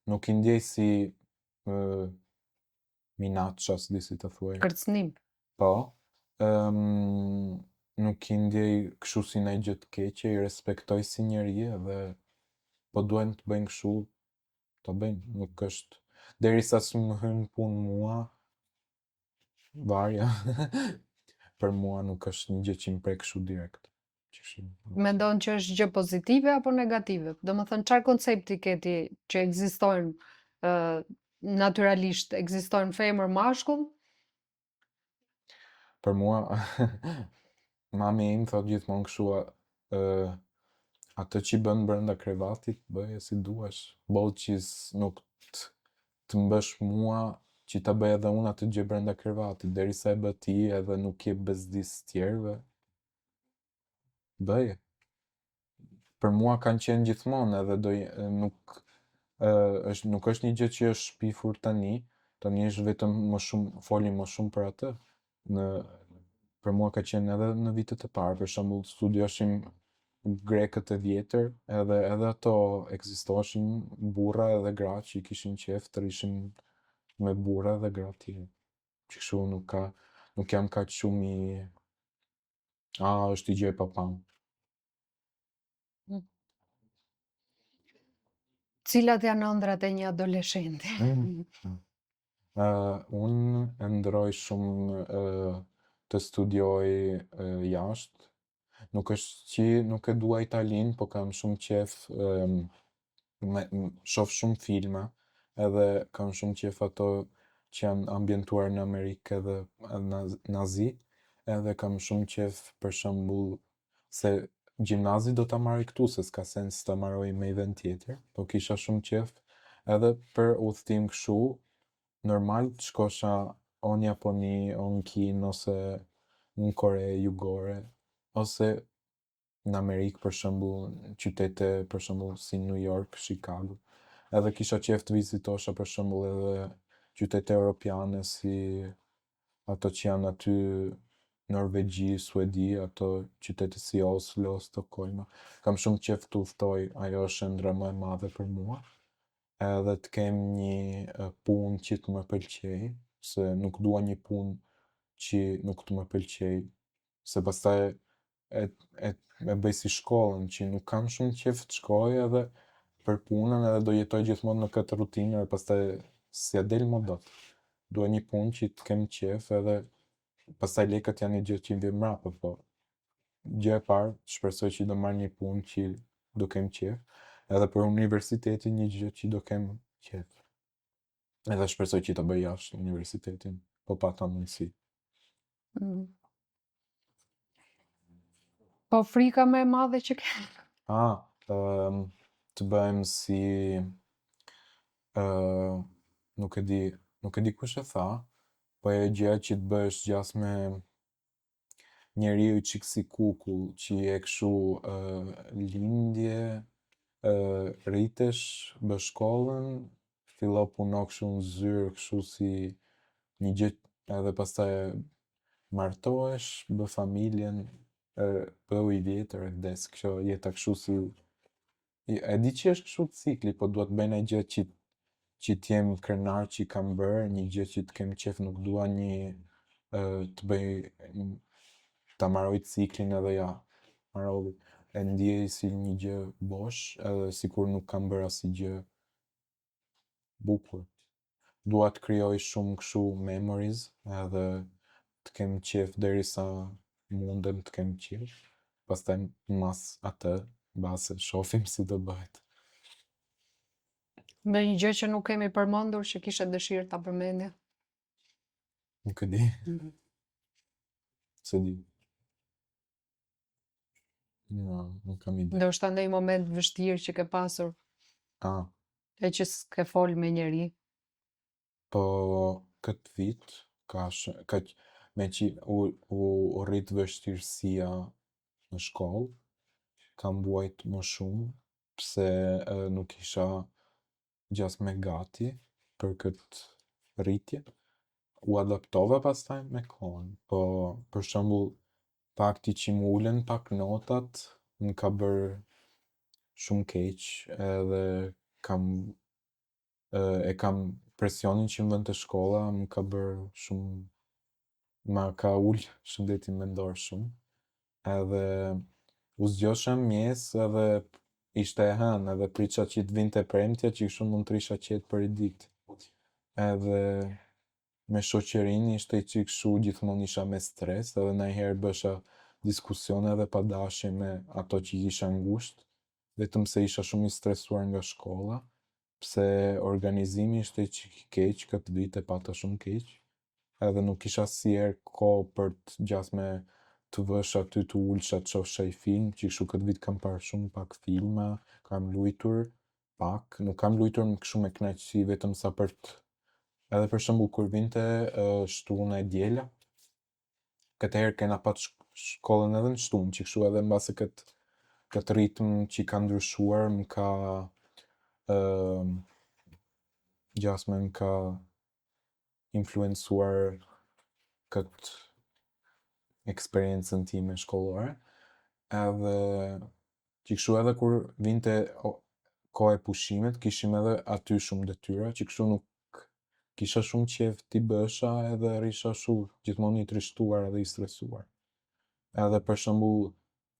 nuk i ndjej si minaccia, s'di si të thuaj. Kërcënim. Po, nuk i ndjej kështu si ndonjë gjë të keqe, i respektoj si njeri edhe po duhen të bëjnë kështu, ta bëjnë, nuk është derisa s'më hyn punë mua, varja. Për mua nuk është një gjë që më prek kështu direkt. Mendon që është gjë pozitive apo negative? Domethënë çfarë koncepti ke ti që ekzistojnë natyralisht, ekzistojnë femër mashkull? Për mua, mami im thot gjithmonë kështu, atë që bën brenda krevatit, bëje si duash. Boll që nuk të mbësh mua, që ta bëj edhe unë atë gjë brenda krevatit, derisa e bë ti edhe nuk je bezdis tjerëve, bëje. Për mua kanë qenë gjithmonë edhe nuk është një gjë që është shpifur tani është vetëm më shumë, folim më shumë për atë. Për mua ka qenë edhe në vitet e parë, për shembull studioshim grekët e vjetër, edhe ato ekzistoshin burra edhe gra që i kishin qef të rishin me burra edhe gra tjerë. Kështu nuk jam kaq shumë është i gjë e papam. Cilat janë ëndrat e një adoleshenti? Unë e ndroj shumë të studioj jashtë. Nuk është që nuk e dua Italinë, po kam shumë qef shoh shumë filma, edhe kam shumë qef ato që janë ambientuar në Amerikë edhe nazi, edhe kam shumë qef për shembull se gjimnazi do ta marrë këtu, se s'ka sens ta marroj me i vend tjetër, po kisha shumë qef edhe për udhëtim kështu, normal të shkosha o në Japoni, o në Kinë, ose në Kore Jugore, ose në Amerikë për shembull, qytete për shembull si New York, Chicago. Edhe kisha qef të vizitosha për shembull edhe qytete europiane si ato që janë aty Norvegji, Suedi, ato qytete si Oslo, Stockholm. Kam shumë qef të udhtoj, ajo është ëndra më e madhe për mua. Edhe të kem një punë që të më pëlqej, se nuk dua një punë që nuk të më pëlqej, se pastaj e bëj si shkollën, që nuk kam shumë qef të shkoj edhe për punën edhe do jetoj gjithmonë në këtë rutinë edhe pastaj s'ja del më dot. Dua një punë që të kem qef edhe pastaj lekët janë një gjë që vjen mbrapa, po gjë e parë, shpresoj që do marr një punë që do kem qef, edhe për universitetin një gjë që do kem qef. Edhe shpresoj që ta bëj jashtë universitetin, po pa ta mundësi. Po frika më e madhe që ke? Të bëhem si nuk e di kush e tha, po e gjëja që të bëhesh gjasme njeriu qik si kukull, që je kështu lindje, rritesh, bësh shkollën, fillo puno kështu në zyrë, kështu si një gjë, edhe pastaj martohesh, bë familjen, bëhu i vjetër e vdes, kështu jeta kështu si e di që është kështu cikli, po duhet bëj një gjë që që t'jem krenar që i kam bërë, një gjë që t'kem qef, nuk dua të bëj, ta marroj ciklin edhe ja, marrolli. E ndjej si një gjë bosh, edhe sikur nuk kam bërë asnjë gjë bukur. Dua të krijoj shumë kështu memories, edhe të kem qef derisa mundem të kem qef. Pastaj mas atë, base shohim si do bëhet. Me një gjë që nuk kemi përmendur që kishe dëshirë ta përmendje. Nuk e di, se di. No, nuk kam ide. Ndoshta ndonjë moment vështirë që ke pasur Ah, e që s'ke fol me njeri. po këtë vit, me që u rrit vështirësia në shkollë, kam vuajt më shumë, pse nuk isha gjas me gati për këtë rritje. U adaptova pastaj me kohën, po për shembull fakti që më ulen pak notat më ka bërë shumë keq, edhe e kam presionin që më vënë te shkolla, më ka bërë shumë, ma ka ul shëndetin mendor shumë, edhe u zgjosha mjes edhe ishte e hënë, edhe priça që t'vinte premtja që kështu mund të risha qetë për i dikt. Edhe me shoqërinë ishte që kështu gjithmonë isha me stres, edhe najherë bësha diskusione dhe padashje me ato që isha ngushtë, vetëm se isha shumë i stresuar nga shkolla, pse organizimi ishte që keq këtë vit, e pata shumë keq, edhe nuk isha asnjëherë kohë për të gjas me të vësh aty të ulsha të shohsha i film, që kështu këtë vit kam parë shumë pak filma, kam luajtur pak, nuk kam luajtur kështu me kënaqësi, vetëm sa për të. Edhe për shembull kur vinte shtuna e diela, këtë herë kena pat shkollën edhe në shtunë, që kështu edhe mbase këtë ritëm që ka ndryshuar, më ka gjasme më ka influencuar këtë eksperiencën time shkollore, edhe që kështu edhe kur vinte koha e pushimit, kishim edhe aty shumë detyra, që kështu nuk kisha shumë qef t'i bësha, edhe risha gjithmonë i trishtuar edhe i stresuar. Edhe për shembull,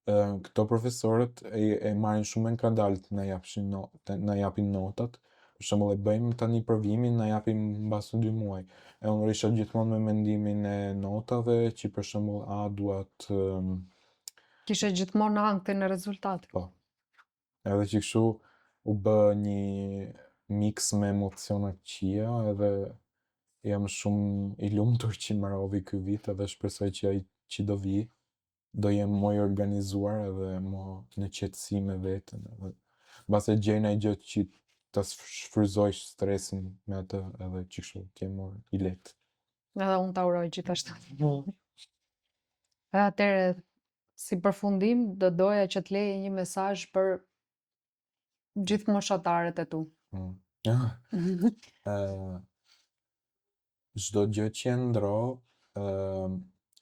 këto profesorët e marrin shumë me ngadaltë na japin notat, për shembull e bëjmë tani provimin, na japin mbas 2 muaj. E unë risha gjithmonë me mendimin e notave, që për shembull dua të Kishe gjithmonë anktin e rezultatit. po. Edhe që kështu u bë një mix me emociona të këqija, edhe jam shumë i lumtur që mbaroi ky vit, edhe shpresoj që ai që do vi do jem më i organizuar edhe më në qetësi me veten, edhe mbase gjej ndonjë gjë që ta shfryzoj stresin me atë, edhe që kështu të jem më i lehtë. Edhe unë ta uroj gjithashtu. E atëre, si përfundim, do doja që të leje një mesazh për gjithë moshatarët e tu. Çdo gjë që e ndro,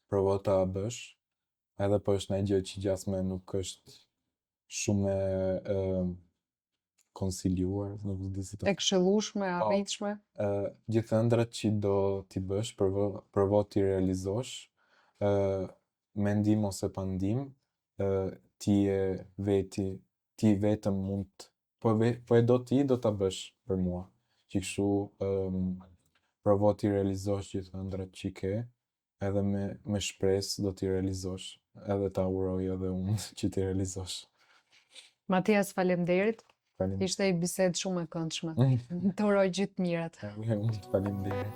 provo ta bësh, edhe po është ndonjë gjë që gjasme nuk është shumë e konsiljuar, nuk di si E këshillueshme, Po. arritshme. Gjithë ëndrat që do t'i bësh, provo t'i realizosh, me ndim ose pa ndim, ti vetëm mund po e do ti, do ta bësh për mua. Që kështu provo t'i realizosh gjithë ëndrat që ke, edhe me shpresë do t'i realizosh, edhe ta uroj edhe unë që t'i realizosh. Matias, faleminderit. Faleminderit. Ishte një bisedë shumë e këndshme. Të uroj gjithë mirat. Unë faleminderit.